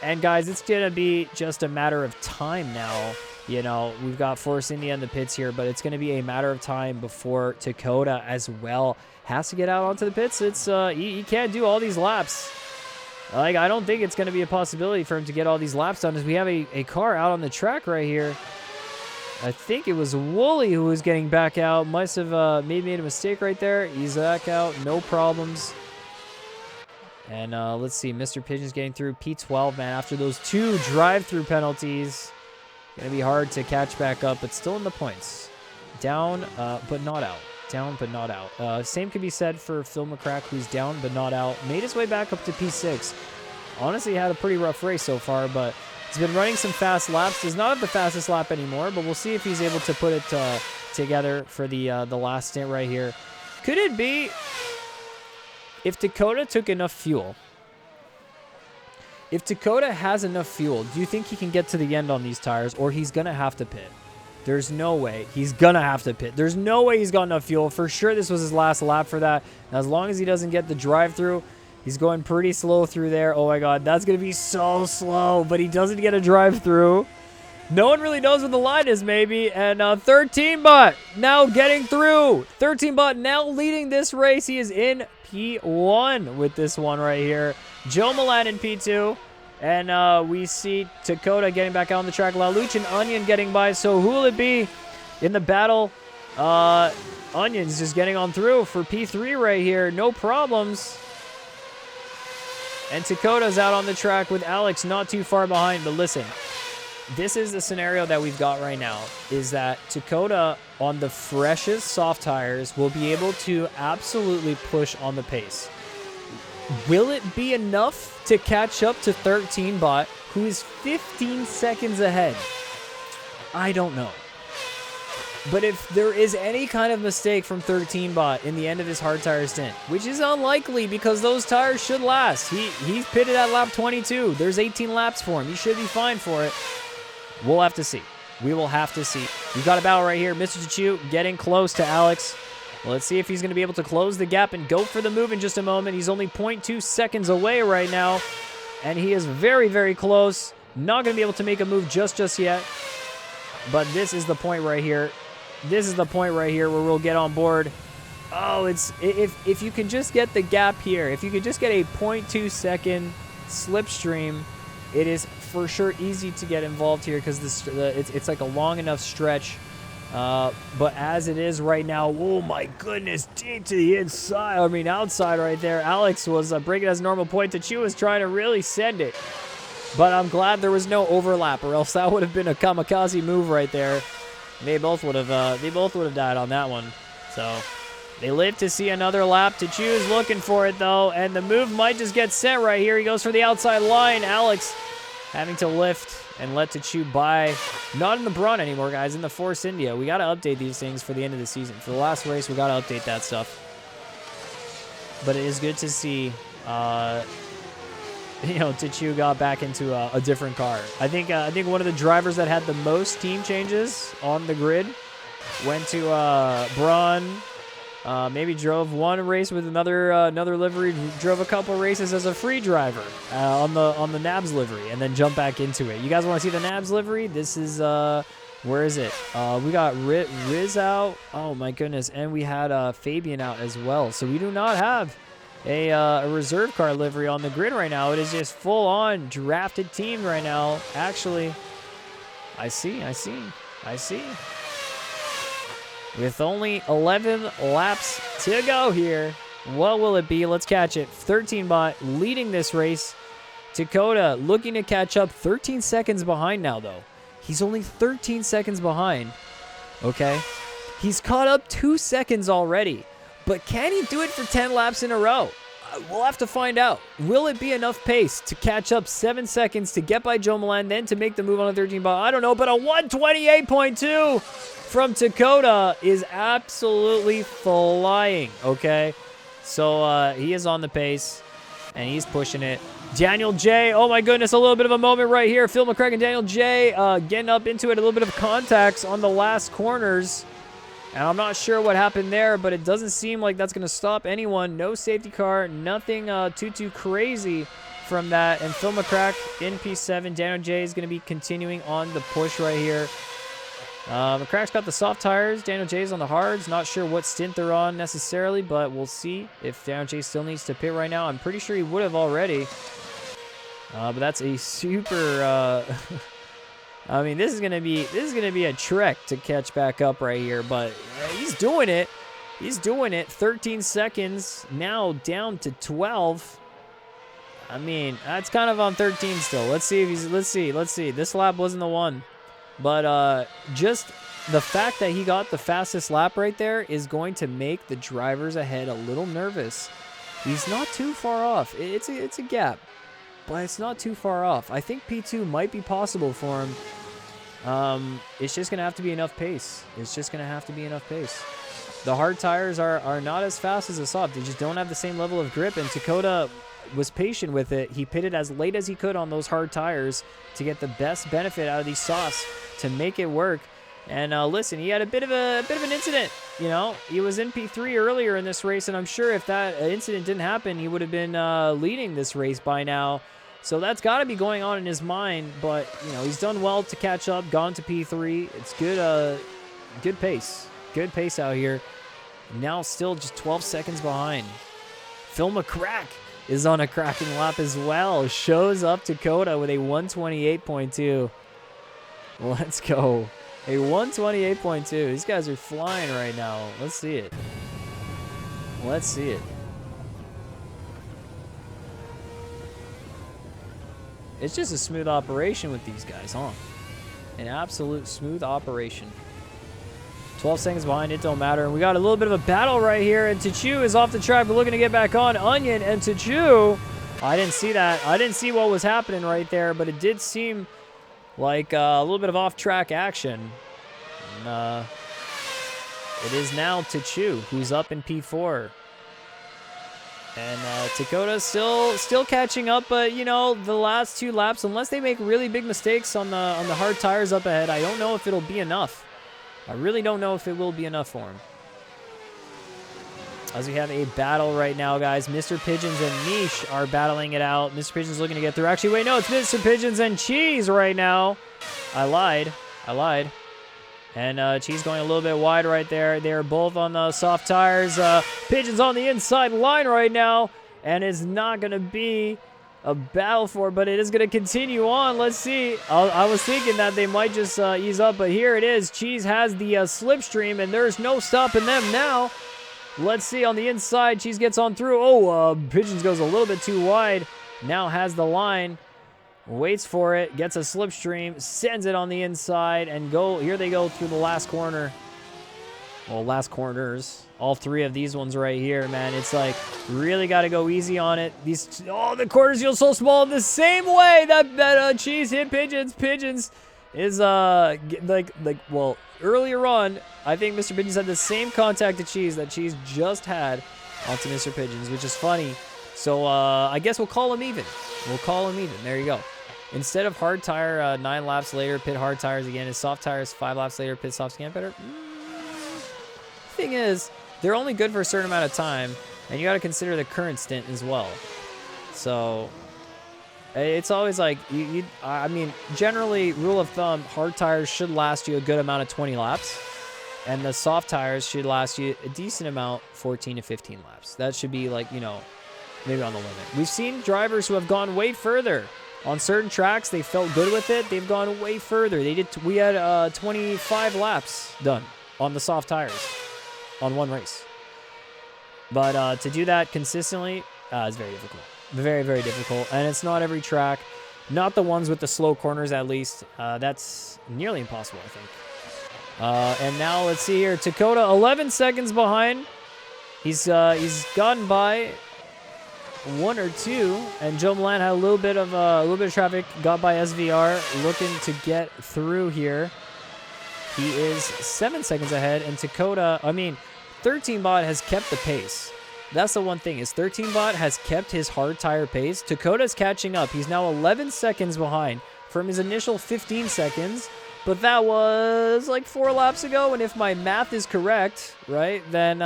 And guys, it's going to be just a matter of time now. You know, we've got Force India in the pits here, but it's going to be a matter of time before Dakota as well has to get out onto the pits. It's he can't do all these laps. Like, I don't think it's going to be a possibility for him to get all these laps done, as we have a car out on the track right here. I think it was Wooly who was getting back out. Must have made a mistake right there. He's back out, no problems. And let's see, Mr. Pigeon's getting through P12, man, after those 2 drive-through penalties. Going to be hard to catch back up, but still in the points. Down, but not out. Down, but not out. Same could be said for Phil McCrack, who's down, but not out. Made his way back up to P6. Honestly, had a pretty rough race so far, but he's been running some fast laps. Does not have the fastest lap anymore, but we'll see if he's able to put it together for the last stint right here. Could it be if Dakota took enough fuel? If Dakota has enough fuel, do you think he can get to the end on these tires, or he's going to have to pit? There's no way. He's going to have to pit. There's no way he's got enough fuel. For sure, this was his last lap for that. As long as he doesn't get the drive-through, He's going pretty slow through there. Oh, my God. That's going to be so slow, but he doesn't get a drive through. No one really knows what the line is, maybe. And 13 bot now getting through. 13 bot now leading this race. He is in P1 with this one right here. Joe Milan in P2. And we see Dakota getting back out on the track. LaLuch and Onion getting by. So who will it be in the battle? Onion's just getting on through for P3 right here. No problems. And Dakota's out on the track with Alex not too far behind. But listen, this is the scenario that we've got right now, is that Dakota on the freshest soft tires will be able to absolutely push on the pace. Will it be enough to catch up to 13 bot, who is 15 seconds ahead? I don't know. But if there is any kind of mistake from 13 bot in the end of his hard tire stint, which is unlikely because those tires should last. He's pitted at lap 22. There's 18 laps for him. He should be fine for it. We'll have to see. We will have to see. We've got a battle right here. Mr. Chachu getting close to Alex. Let's see if he's going to be able to close the gap and go for the move in just a moment. He's only 0.2 seconds away right now, and he is very, very close. Not going to be able to make a move just yet, but this is the point right here. This is the point right here where we'll get on board. Oh, if you can just get the gap here, if you could just get a 0.2 second slipstream, it is for sure easy to get involved here because it's like a long enough stretch. But as it is right now, oh my goodness, deep to the inside, I mean outside right there. Alex was breaking his normal point. Tachu was trying to really send it. But I'm glad there was no overlap, or else that would have been a kamikaze move right there. They both would have died on that one. So they live to see another lap. Tachu is looking for it though, and the move might just get sent right here. He goes for the outside line. Alex having to lift and let Tachu by. Not in the Braun anymore, guys. In the Force India. We got to update these things for the end of the season. For the last race, we got to update that stuff. But it is good to see, Tachu got back into a different car. I think one of the drivers that had the most team changes on the grid went to Braun. Maybe drove one race with another livery, drove a couple races as a free driver on the NABS livery, and then jumped back into it. You guys want to see the NABS livery? This is where is it? We got Riz out. Oh my goodness, and we had Fabian out as well. So we do not have a reserve car livery on the grid right now. It is just full on drafted team right now. Actually, I see. With only 11 laps to go here, what will it be? Let's catch it. 13 bot leading this race. Dakota looking to catch up. 13 seconds behind now, though. He's only 13 seconds behind. Okay. He's caught up 2 seconds already. But can he do it for 10 laps in a row? We'll have to find out. Will it be enough pace to catch up 7 seconds to get by Joe Milan, then to make the move on a 13 bot? I don't know, but a 128.2 from Dakota is absolutely flying, okay? So he is on the pace, and he's pushing it. Daniel J, oh my goodness, a little bit of a moment right here. Phil McCracken and Daniel J getting up into it, a little bit of contacts on the last corners. And I'm not sure what happened there, but it doesn't seem like that's going to stop anyone. No safety car, nothing too crazy from that. And Phil McCrack in P7. Daniel J is going to be continuing on the push right here. McCrack's got the soft tires. Daniel J's on the hards. Not sure what stint they're on necessarily, but we'll see if Daniel J still needs to pit right now. I'm pretty sure he would have already. But that's a super... I mean, this is gonna be a trek to catch back up right here, but he's doing it. He's doing it. 13 seconds now, down to 12. I mean, that's kind of on 13 still. Let's see if he's. Let's see. This lap wasn't the one, but just the fact that he got the fastest lap right there is going to make the drivers ahead a little nervous. He's not too far off. It's a gap, but it's not too far off. I think P2 might be possible for him. It's just going to have to be enough pace. The hard tires are not as fast as the soft. They just don't have the same level of grip, and Dakota was patient with it. He pitted as late as he could on those hard tires to get the best benefit out of these softs to make it work. And listen, he had a bit of an incident. You know, he was in P3 earlier in this race, and I'm sure if that incident didn't happen, he would have been leading this race by now. So that's got to be going on in his mind. But you know, he's done well to catch up, gone to P3. It's good, good pace out here. Now still just 12 seconds behind. Phil McCrack is on a cracking lap as well. Shows up Dakota with a 128.2. Let's go. A 128.2. These guys are flying right now. Let's see it. Let's see it. It's just a smooth operation with these guys, huh? An absolute smooth operation. 12 seconds behind, it don't matter. And we got a little bit of a battle right here. And Tachu is off the track, but looking to get back on. Onion and Tachu. I didn't see that. I didn't see what was happening right there, but it did seem like a little bit of off-track action. And, it is now Tachu who's up in P4. And Dakota still catching up, but you know, the last 2 laps, unless they make really big mistakes on the hard tires up ahead, I don't know if it'll be enough. I really don't know if it will be enough for him. As we have a battle right now, guys. Mr. Pigeons and Niche are battling it out. Mr. Pigeons looking to get through. Actually, wait, no, it's Mr. Pigeons and Cheese right now. I lied. And Cheese going a little bit wide right there. They're both on the soft tires. Pigeons on the inside line right now. And it's not going to be a battle for it, but it is going to continue on. Let's see. I was thinking that they might just ease up, but here it is. Cheese has the slipstream, and there's no stopping them now. Let's see on the inside. Cheese gets on through. Oh, Pigeons goes a little bit too wide. Now has the line. Waits for it, gets a slipstream, sends it on the inside, and here they go through the last corner. Well, last corners. All 3 of these ones right here, man. It's like, really got to go easy on it. The corners feel so small the same way that Cheese hit Pigeons. Pigeons is, well, earlier on, I think Mr. Pigeons had the same contact to Cheese that Cheese just had onto Mr. Pigeons, which is funny. So, I guess we'll call him even. We'll call him even. There you go. Instead of hard tire 9 laps later, pit hard tires again. Is soft tires 5 laps later, pit softs again better? Thing is, they're only good for a certain amount of time, and you got to consider the current stint as well. So, it's always like, I mean, generally, rule of thumb, hard tires should last you a good amount of 20 laps, and the soft tires should last you a decent amount, 14 to 15 laps. That should be like, you know, maybe on the limit. We've seen drivers who have gone way further. On certain tracks, they felt good with it. They've gone way further. We had 25 laps done on the soft tires on one race. But to do that consistently is very difficult. Very, very difficult. And it's not every track. Not the ones with the slow corners, at least. That's nearly impossible, I think. And now let's see here. Dakota, 11 seconds behind. He's gotten by 1 or 2, and Joe Milan had a little bit of traffic. Got by SVR, looking to get through here. He is 7 seconds ahead, and Dakota, 13bot has kept the pace. That's the one thing, is 13bot has kept his hard tire pace. Dakota's catching up. He's now 11 seconds behind from his initial 15 seconds. But that was like 4 laps ago, and if my math is correct, right, then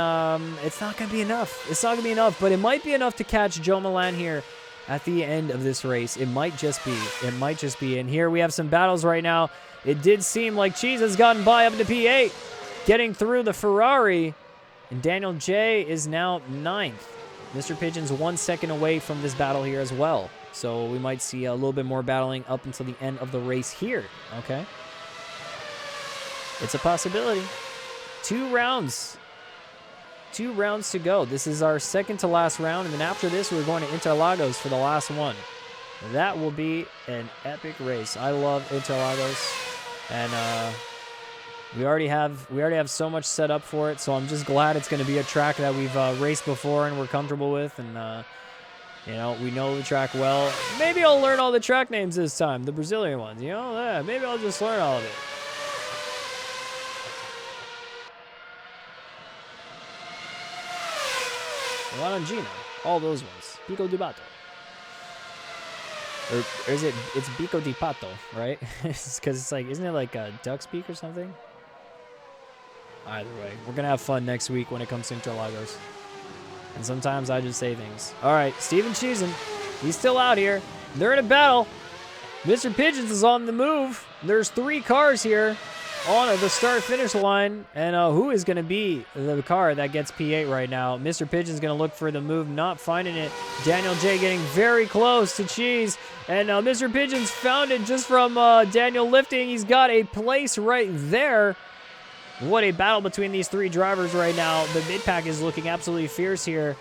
it's not going to be enough. It's not going to be enough, but it might be enough to catch Joe Milan here at the end of this race. It might just be. It might just be. And here we have some battles right now. It did seem like Cheese has gotten by up into P8, getting through the Ferrari, and Daniel J is now 9th. Mr. Pigeon's 1 second away from this battle here as well. So we might see a little bit more battling up until the end of the race here, okay? It's a possibility. 2 rounds. 2 rounds to go. This is our second to last round, and then after this, we're going to Interlagos for the last one. That will be an epic race. I love Interlagos, and we already have so much set up for it. So I'm just glad it's going to be a track that we've raced before and we're comfortable with, and you know, we know the track well. Maybe I'll learn all the track names this time, the Brazilian ones. You know, yeah, maybe I'll just learn all of it. Laranjina, all those ones. Pico di Bato. Or is it's Pico di Pato, right? Because it's like, isn't it like Duck's Peak or something? Either way, we're going to have fun next week when it comes to Interlagos. And sometimes I just say things. All right, Steven Cheesen, he's still out here. They're in a battle. Mr. Pigeons is on the move. There's 3 cars here on the start-finish line. And who is going to be the car that gets P8 right now? Mr. Pigeon's going to look for the move, not finding it. Daniel J getting very close to Cheese. And Mr. Pigeon's found it just from Daniel lifting. He's got a place right there. What a battle between these 3 drivers right now. The mid-pack is looking absolutely fierce here.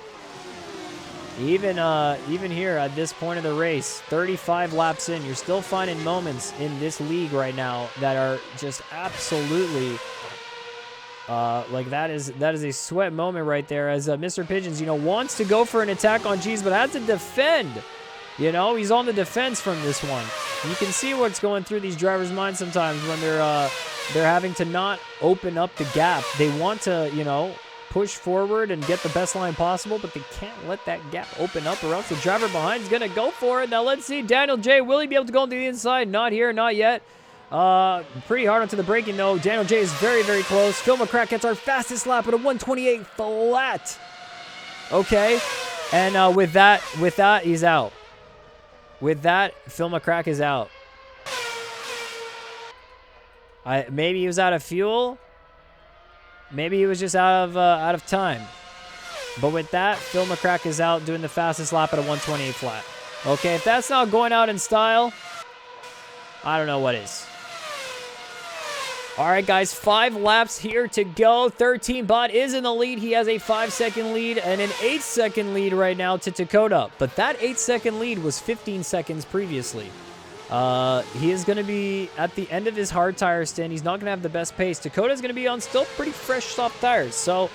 Even here at this point of the race, 35 laps in, you're still finding moments in this league right now that are just absolutely like that is a sweat moment right there as Mr. Pigeons, wants to go for an attack on Cheese, but has to defend. He's on the defense from this one. You can see what's going through these drivers' minds sometimes when they're having to not open up the gap. They want to, push forward and get the best line possible, but they can't let that gap open up or else the driver behind is going to go for it. Now let's see, Daniel J, will he be able to go onto the inside? Not here, not yet. Pretty hard onto the braking though. Daniel J is very, very close. Phil McCrack gets our fastest lap at a 128 flat. Okay, and with that, he's out. With that, Phil McCrack is out. Maybe he was out of fuel. Maybe he was just out of time. But with that, Phil McCrack is out doing the fastest lap at a 128 flat. Okay, if that's not going out in style, I don't know what is. All right, guys, 5 laps here to go. 13 Bot is in the lead. He has a 5-second lead and an 8-second lead right now to Dakota. But that 8-second lead was 15 seconds previously. He is going to be at the end of his hard tire stint. He's not going to have the best pace. Dakota's going to be on still pretty fresh soft tires. So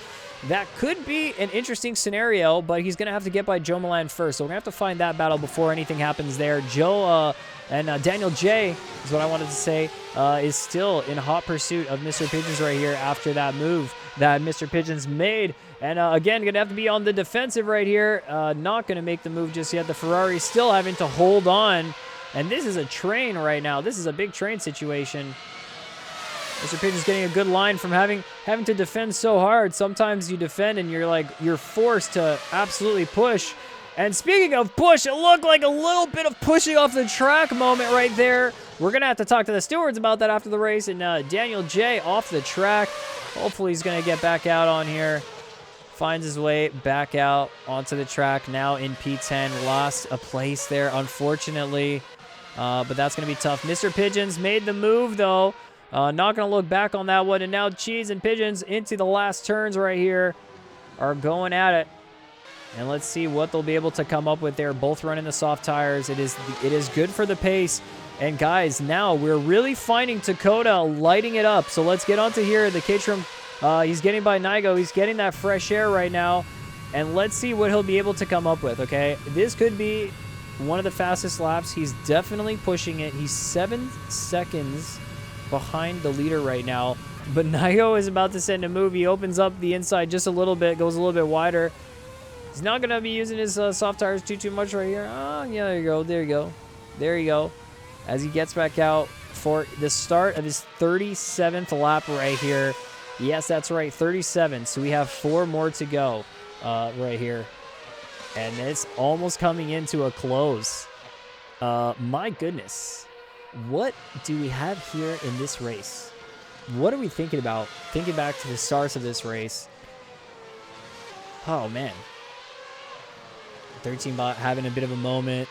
that could be an interesting scenario, but he's going to have to get by Joe Milan first. So we're going to have to find that battle before anything happens there. Joe and Daniel J is what I wanted to say, is still in hot pursuit of Mr. Pigeons right here after that move that Mr. Pigeons made. And again, going to have to be on the defensive right here. Not going to make the move just yet. The Ferrari still having to hold on. And this is a train right now. This is a big train situation. Mr. Pigeon's getting a good line from having to defend so hard. Sometimes you defend and you're forced to absolutely push. And speaking of push, it looked like a little bit of pushing off the track moment right there. We're going to have to talk to the stewards about that after the race. And Daniel J off the track. Hopefully he's going to get back out on here. Finds his way back out onto the track. Now in P10. Lost a place there, unfortunately. But that's going to be tough. Mr. Pigeons made the move, though. Not going to look back on that one. And now Cheese and Pigeons into the last turns right here are going at it. And let's see what they'll be able to come up with there. Both running the soft tires. It is good for the pace. And, guys, now we're really finding Dakota lighting it up. So let's get onto here. The Caterham, he's getting by Nigo. He's getting that fresh air right now. And let's see what he'll be able to come up with, okay? This could be one of the fastest laps. He's definitely pushing it. He's 7 seconds behind the leader right now. But Nigo is about to send a move. He opens up the inside just a little bit, goes a little bit wider. He's not going to be using his soft tires too much right here. Oh, yeah, there you go. There you go. There you go. As he gets back out for the start of his 37th lap right here. Yes, that's right, 37. So we have 4 more to go right here. And it's almost coming into a close. My goodness. What do we have here in this race? What are we thinking about? Thinking back to the starts of this race. Oh, man. 13 Bot having a bit of a moment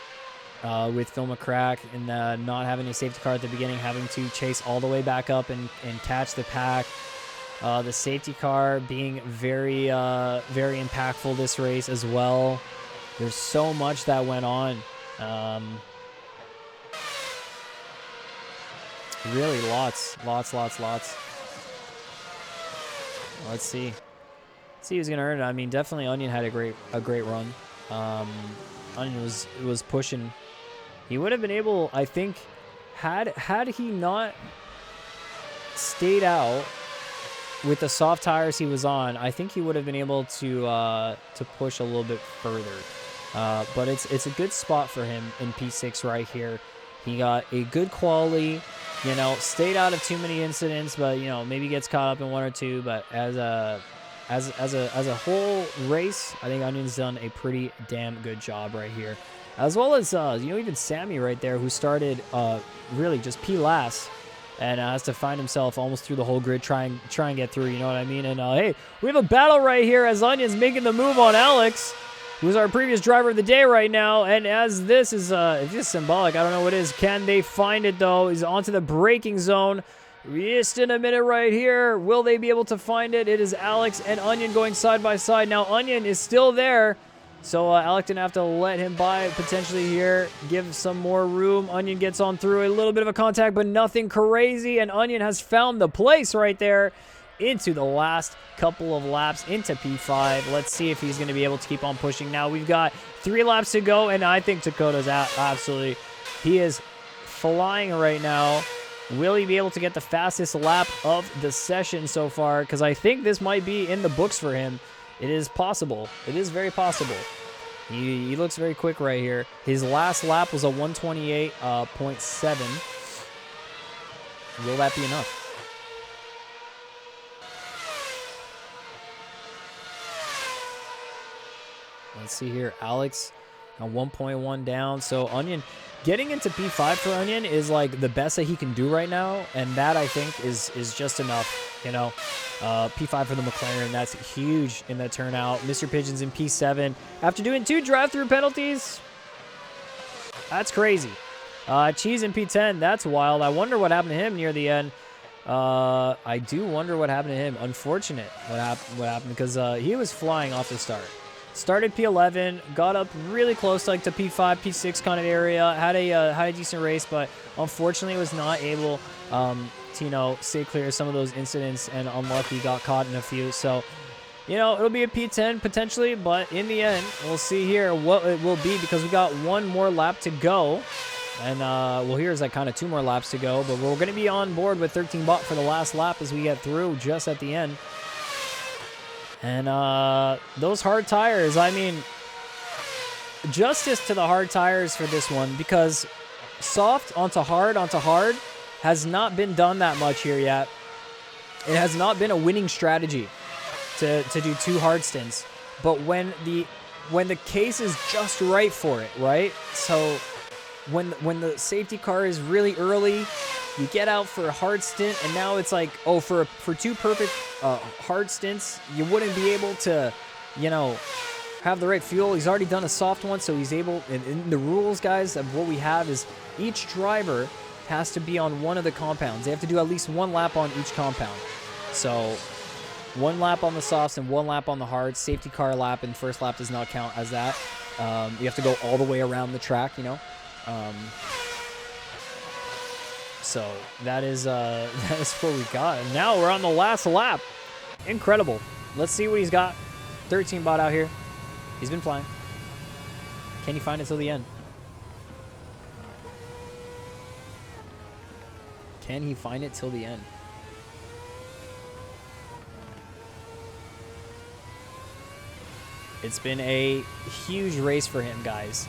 with Phil McCrack and not having a safety car at the beginning, having to chase all the way back up and catch the pack. The safety car being very, very impactful this race as well. There's so much that went on. Really, lots. Let's see. Let's see who's gonna earn it. I mean, definitely Onion had a great run. Onion was pushing. He would have been able, I think, had he not stayed out with the soft tires he was on, I think he would have been able to push a little bit further. But it's a good spot for him in P6 right here. He got a good quality you know, stayed out of too many incidents, but, you know, maybe gets caught up in one or two. But as a whole race, I think Onion's done a pretty damn good job right here. As well as, you know, even Sammy right there, who started really just P last and has to find himself almost through the whole grid, try and get through, you know what I mean? And, hey, we have a battle right here as Onion's making the move on Alex, who's our previous driver of the day right now. And as this is, if this is symbolic, I don't know what it is. Can they find it, though? He's onto the braking zone. Just in a minute right here. Will they be able to find it? It is Alex and Onion going side by side. Now, Onion is still there. So, Alex didn't have to let him by potentially here. Give some more room. Onion gets on through. A little bit of a contact, but nothing crazy. And Onion has found the place right there into the last couple of laps into P5. Let's see if he's going to be able to keep on pushing. Now, we've got 3 laps to go, and I think Dakota's absolutely... He is flying right now. Will he be able to get the fastest lap of the session so far? Because I think this might be in the books for him. It is possible. It is very possible. He looks very quick right here. His last lap was a 128.7. Will that be enough? Let's see here. Alex on 1.1 down. So Onion getting into P5 for Onion is like the best that he can do right now, and that I think is just enough. You know, P5 for the McLaren, that's huge in the turnout. Mr. Pigeon's in P7 after doing 2 drive-through penalties. That's crazy. Cheese in P10, that's wild. I wonder what happened to him near the end. I do wonder what happened to him. Unfortunate what happened because he was flying off the start. Started P11, got up really close, like to P5, P6 kind of area. Had a decent race, but unfortunately was not able to, you know, stay clear of some of those incidents, and unlucky, got caught in a few. So, you know, it'll be a P10 potentially, but in the end, we'll see here what it will be because we got 1 more lap to go. And, well, here's like kind of 2 more laps to go, but we're going to be on board with 13 bot for the last lap as we get through just at the end. And those hard tires, I mean, justice to the hard tires for this one, because soft onto hard has not been done that much here yet. It has not been a winning strategy to do 2 hard stints. But when the case is just right for it, right? So when the safety car is really early, you get out for a hard stint, and now it's like, oh, for 2 perfect hard stints, you wouldn't be able to, you know, have the right fuel. He's already done a soft one, so he's able, and in the rules, guys, of what we have is each driver has to be on one of the compounds. They have to do at least 1 lap on each compound. So 1 lap on the softs and 1 lap on the hards. Safety car lap and first lap does not count as that. You have to go all the way around the track, you know. So that is what we got. And now we're on the last lap. Incredible. Let's see what he's got. 13 bot out here. He's been flying. Can he find it till the end? Can he find it till the end? It's been a huge race for him, guys.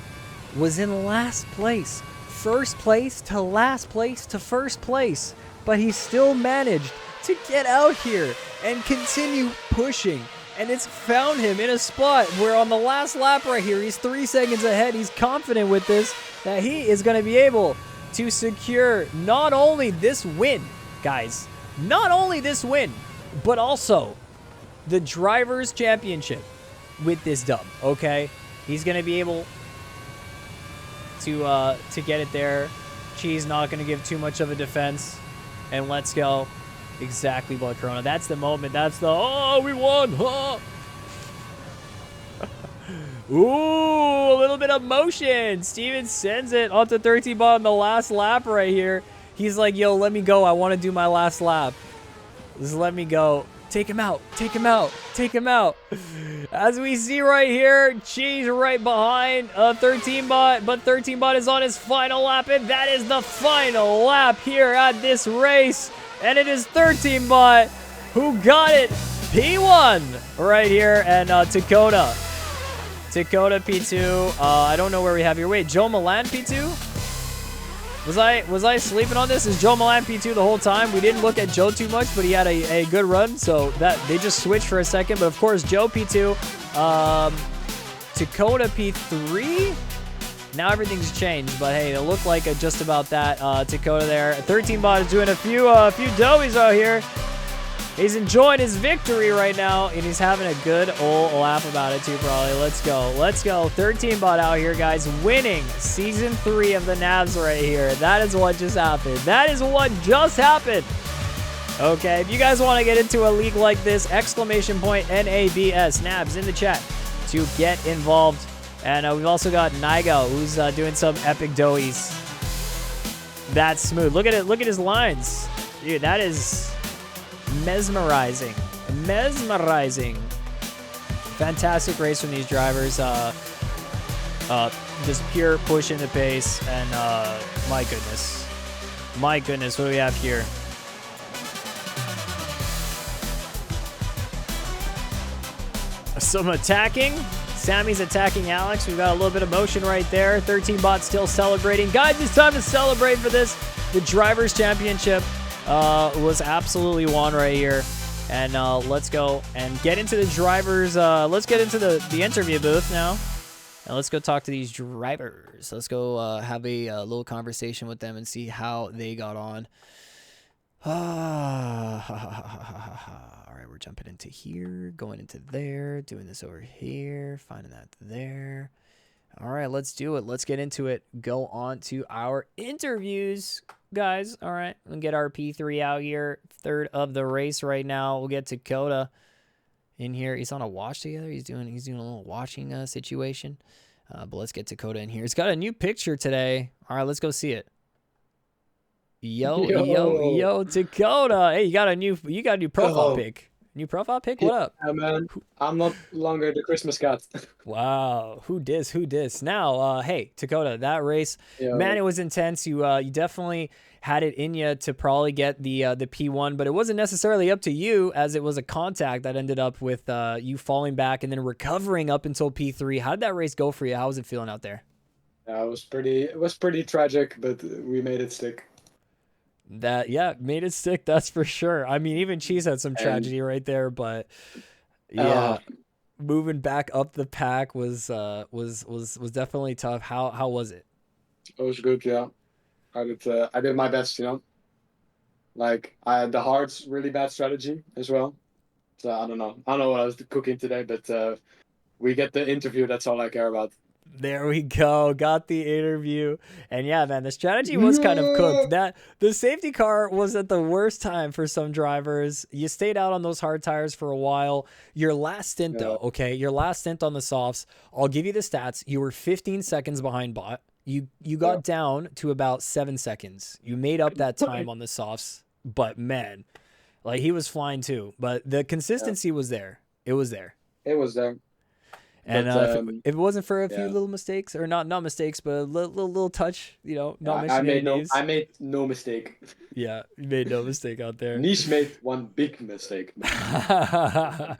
Was in last place. First place to last place to first place. But he still managed to get out here and continue pushing. And it's found him in a spot where on the last lap right here, he's 3 seconds ahead. He's confident with this that he is going to be able to secure not only this win, guys, not only this win, but also the Drivers' Championship with this dub, okay? He's going to be able to get it there. Cheese not going to give too much of a defense. And let's go. Exactly, Blood Corona. That's the moment. That's the, oh, we won. Oh. Ooh, a little bit of motion. Steven sends it onto 13 ball on the last lap right here. He's like, yo, let me go. I want to do my last lap. Just let me go. Take him out. Take him out. Take him out. As we see right here, Cheese right behind 13 bot, but 13 bot is on his final lap, and that is the final lap here at this race. And it is 13 bot who got it. P1 right here, and Dakota P2. I don't know where we have here. Wait, Joe Milan P2? Was I sleeping on this? Is Joe Milan P2 the whole time? We didn't look at Joe too much, but he had a good run, so that they just switched for a second. But of course, Joe P2, Dakota P3. Now everything's changed, but hey, it looked like just about that. Dakota there. 13 bot is doing a few doughies out here. He's enjoying his victory right now, and he's having a good old laugh about it too, probably. Let's go. Let's go. 13 bot out here, guys, winning Season 3 of the NABS right here. That is what just happened. That is what just happened. Okay, if you guys want to get into a league like this, exclamation point NABS, NABS, in the chat to get involved. And we've also got Nigo, who's doing some epic doughies. That's smooth. Look at it. Look at his lines. Dude, that is mesmerizing. Mesmerizing. Fantastic race from these drivers. Just pure push into pace. And my goodness. My goodness, what do we have here? Some attacking. Sammy's attacking Alex. We've got a little bit of motion right there. 13 bot still celebrating. Guys, it's time to celebrate for this. The Drivers' Championship was absolutely won right here. And let's go and get into the drivers. Let's get into the interview booth now. And let's go talk to these drivers. Let's go have a little conversation with them and see how they got on. All right, we're jumping into here, going into there, doing this over here, finding that there. All right, let's do it. Let's get into it. Go on to our interviews, guys. All right, we'll get our P3 out here. Third of the race right now. We'll get Dakota in here. He's on a watch together. He's doing a little watching situation. But let's get Dakota in here. He's got a new picture today. All right, let's go see it. Yo, Dakota. Hey, you got a new profile pic. New profile pic? What up? Yeah, man. I'm not longer the Christmas cat. Wow. Who dis? Now, hey, Dakota, that race, man, it was intense. You definitely had it in you to probably get the P1, but it wasn't necessarily up to you, as it was a contact that ended up with you falling back and then recovering up until P3. How did that race go for you? How was it feeling out there? Yeah, it was pretty tragic, but we made it stick. Made it stick, that's for sure. I mean, even Cheese had some tragedy right there, but yeah, moving back up the pack was definitely tough. How was it? It was good, yeah. I did my best, Like, I had the hard's really bad strategy as well. So I don't know what I was cooking today, but we get the interview. That's all I care about. There we go. Got the interview. And yeah, man, the strategy was kind of cooked. That the safety car was at the worst time for some drivers. You stayed out on those hard tires for a while. Your last stint though, okay? Your last stint on the softs, I'll give you the stats. You were 15 seconds behind bot. You got down to about 7 seconds. You made up that time on the softs, but man, like, he was flying too. But the consistency was there. It was there. It was there. And if it wasn't for a few little mistakes, or not mistakes, but a little touch, not mentioning names. I made no mistake. Yeah, you made no mistake out there. Niche made one big mistake. that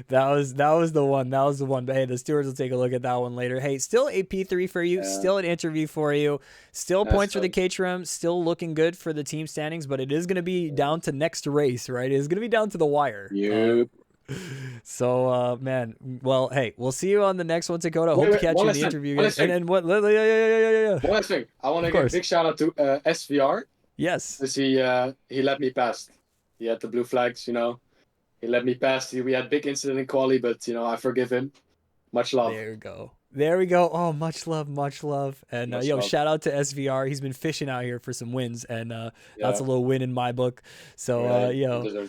was the one. That was the one. But hey, the stewards will take a look at that one later. Hey, still a P3 for you. Still an interview for you. Still points for the Caterham. Still looking good for the team standings. But it is going to be down to next race, right? It's going to be down to the wire. Yep. So, man, well, hey, we'll see you on the next one, Dakota. Hope to catch you in the interview. And then what? Yeah. One last thing. I want to give a big shout out to SVR. Yes. Because he let me pass. He had the blue flags, He let me pass. We had big incident in quali, but, I forgive him. Much love. There we go. Oh, much love. And shout out to SVR. He's been fishing out here for some wins, and that's a little win in my book. So,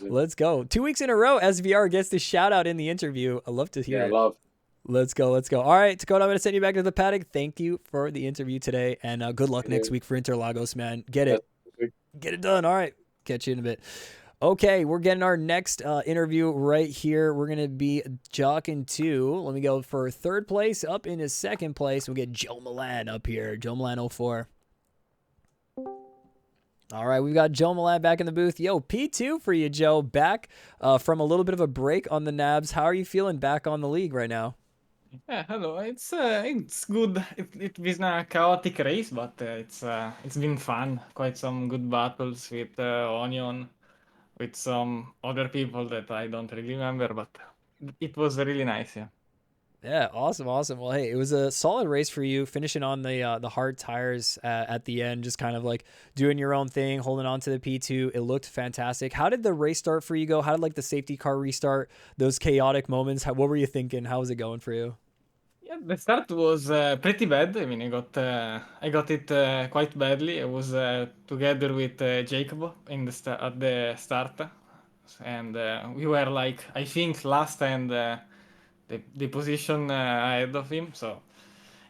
let's go. 2 weeks in a row, SVR gets the shout out in the interview. I love to hear it. Love. Let's go. All right, Dakota, I'm going to send you back to the paddock. Thank you for the interview today, and good luck next week for Interlagos, man. Get it done. All right, catch you in a bit. Okay, we're getting our next interview right here. We're going to be jockeying to, let me go for third place. Up into second place, we'll get Joe Milan up here. Joe Milan 04. All right, we've got Joe Milan back in the booth. Yo, P2 for you, Joe. Back from a little bit of a break on the NABS. How are you feeling back on the league right now? Yeah, hello. It's good. It's been a chaotic race, but it's been fun. Quite some good battles with Onion, with some other people that I don't really remember, but it was really nice. Yeah. Yeah, awesome, awesome. Well, hey, it was a solid race for you, finishing on the hard tires at the end, just kind of like doing your own thing, holding on to the P2. It looked fantastic. How did the race start for you go? How did like the safety car restart? Those chaotic moments. What were you thinking? How was it going for you? Yeah, the start was pretty bad. I mean, I got it quite badly. I was together with Jacob at the start, and we were like I think last and the position ahead of him. So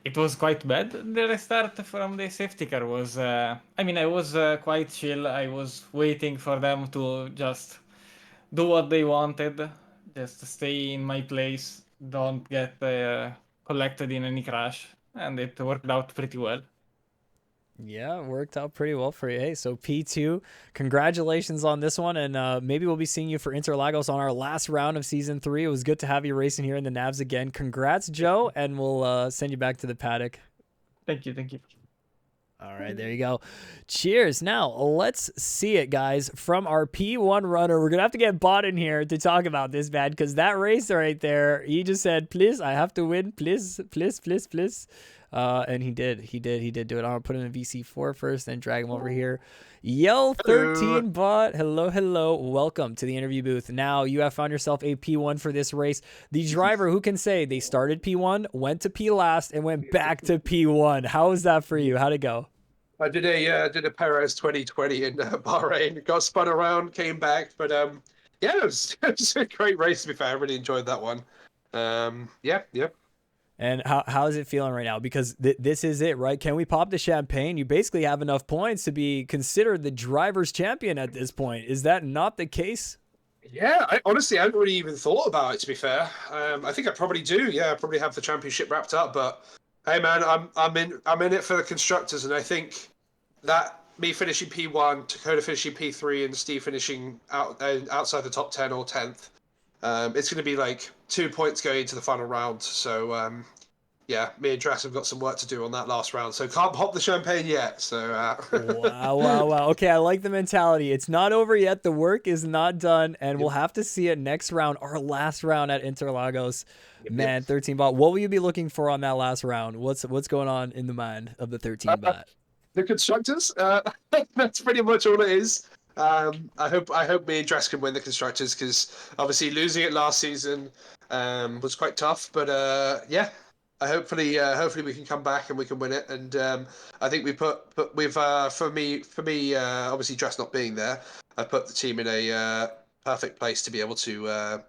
it was quite bad. The restart from the safety car was. I mean, I was quite chill. I was waiting for them to just do what they wanted, just stay in my place, don't get collected in any crash, and it worked out pretty well. Yeah, it worked out pretty well for you. Hey, so P2, congratulations on this one. And maybe we'll be seeing you for Interlagos on our last round of season 3. It was good to have you racing here in the Nabs again. Congrats, Joe, and we'll send you back to the paddock. Thank you, thank you. All right, there you go. Cheers. Now, let's see it, guys, from our P1 runner. We're going to have to get Bot in here to talk about this, man, because that race right there, he just said, please, I have to win. Please, please, please, please. And he did. He did do it. I'm going to put him in VC4 first, then drag him over here. Yo, 13 Bot. Hello, hello. Welcome to the interview booth. Now, you have found yourself a P1 for this race. The driver, who can say they started P1, went to P last, and went back to P1. How was that for you? How'd it go? I did a Perez 2020 in Bahrain. Got spun around, came back, but yeah, it was a great race. To be fair, I really enjoyed that one. Yeah. And how's it feeling right now? Because this is it, right? Can we pop the champagne? You basically have enough points to be considered the driver's champion at this point. Is that not the case? Yeah, honestly, I hadn't really even thought about it. To be fair, I think I probably do. Yeah, I probably have the championship wrapped up. But hey, man, I'm in it for the constructors, and I think that me finishing P1, Dakota finishing P3, and Steve finishing outside the top 10 or 10th, it's going to be like 2 points going into the final round. So yeah, me and Drax have got some work to do on that last round. So can't pop the champagne yet. So Wow. Okay, I like the mentality. It's not over yet. The work is not done, and we'll have to see it next round, our last round at Interlagos. Man, 13 bot. What will you be looking for on that last round? What's going on in the mind of the 13 bot? The constructors. That's pretty much all it is. I hope me and Dress can win the constructors because obviously losing it last season was quite tough. But yeah, hopefully we can come back and we can win it. And I think we've for me obviously Dress not being there, I put the team in a perfect place to be able to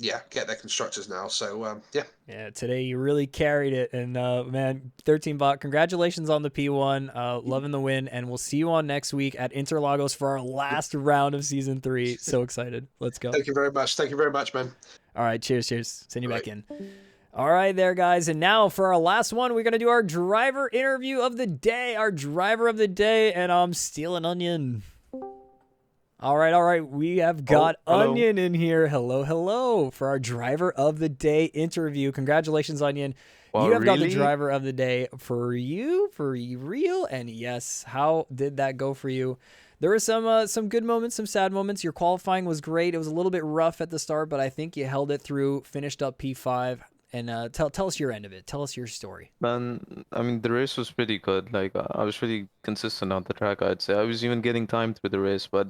yeah, get their constructors now. So Yeah, today you really carried it, and man, 13 bot, congratulations on the P1, loving the win, and we'll see you on next week at Interlagos for our last round of season 3. So excited. Let's go. Thank you very much. Thank you very much, man. All right, cheers. Send you back in. All right, there, guys. And now for our last one, we're going to do our driver interview of the day. Our driver of the day, and I'm stealing Onion. All right. We have got Onion in here. Hello, for our driver of the day interview. Congratulations, Onion. Well, you have got the really? driver of the day for real. And yes, how did that go for you? There were some good moments, some sad moments. Your qualifying was great. It was a little bit rough at the start, but I think you held it through, finished up P5. And tell us your end of it. Tell us your story. Man, I mean, the race was pretty good. Like, I was pretty consistent on the track, I'd say. I was even getting time through the race, but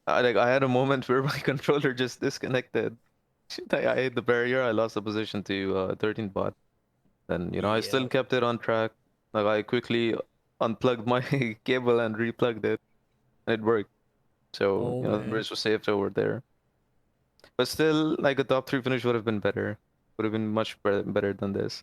I had a moment where my controller just disconnected. I hit the barrier. I lost the position to 13 bot. Then, I still Yep. kept it on track. Like, I quickly unplugged my cable and replugged it, and it worked. So, Oh, the man. race was saved over there. But still, like, a top 3 finish would have been better. Would have been much better than this.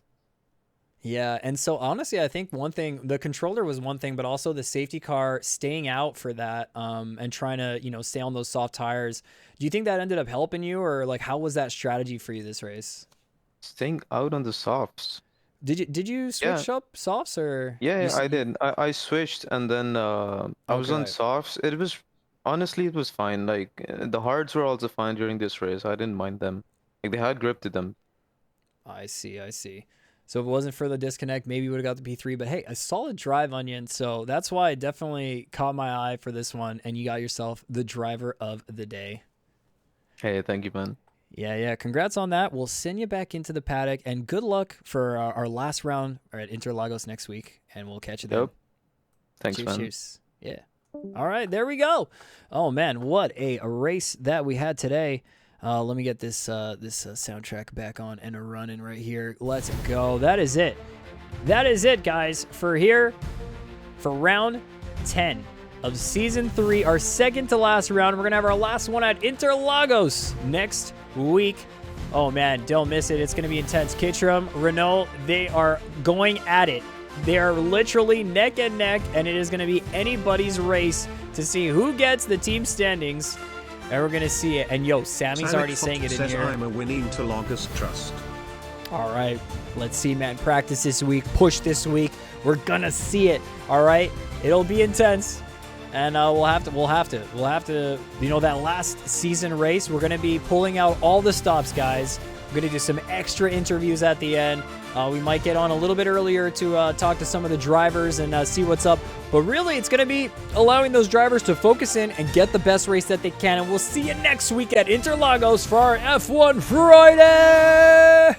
Yeah, and so honestly, I think one thing, the controller was one thing, but also the safety car staying out for that, and trying to, stay on those soft tires. Do you think that ended up helping you, or like how was that strategy for you this race? Staying out on the softs. Did you Yeah. switch up softs or? Yeah, I did. I switched and then I was on Okay. softs. It was honestly it was fine. Like the hards were also fine during this race. I didn't mind them. Like they had grip to them. I see. So if it wasn't for the disconnect, maybe you would have got the P3. But hey, a solid drive, Onion. So that's why it definitely caught my eye for this one. And you got yourself the driver of the day. Hey, thank you, man. Yeah. Congrats on that. We'll send you back into the paddock. And good luck for our last round at Interlagos next week. And we'll catch you then. Yep. Thanks, man. Cheers. Yeah. All right, there we go. Oh, man, what a race that we had today. Let me get this soundtrack back on and running right here. Let's go. That is it. That is it, guys, for round 10 of Season 3, our second to last round. We're going to have our last one at Interlagos next week. Oh, man, don't miss it. It's going to be intense. Kitram, Renault, they are going at it. They are literally neck and neck, and it is going to be anybody's race to see who gets the team standings. And we're going to see it. And, yo, Sammy's already saying it in here. I'm a winning Interlagos trust. All right. Let's see, man. Practice this week. Push this week. We're going to see it. All right. It'll be intense. And we'll have to, you know, that last season race, we're going to be pulling out all the stops, guys. We're going to do some extra interviews at the end. We might get on a little bit earlier to talk to some of the drivers and see what's up. But really, it's going to be allowing those drivers to focus in and get the best race that they can. And we'll see you next week at Interlagos for our F1 Friday!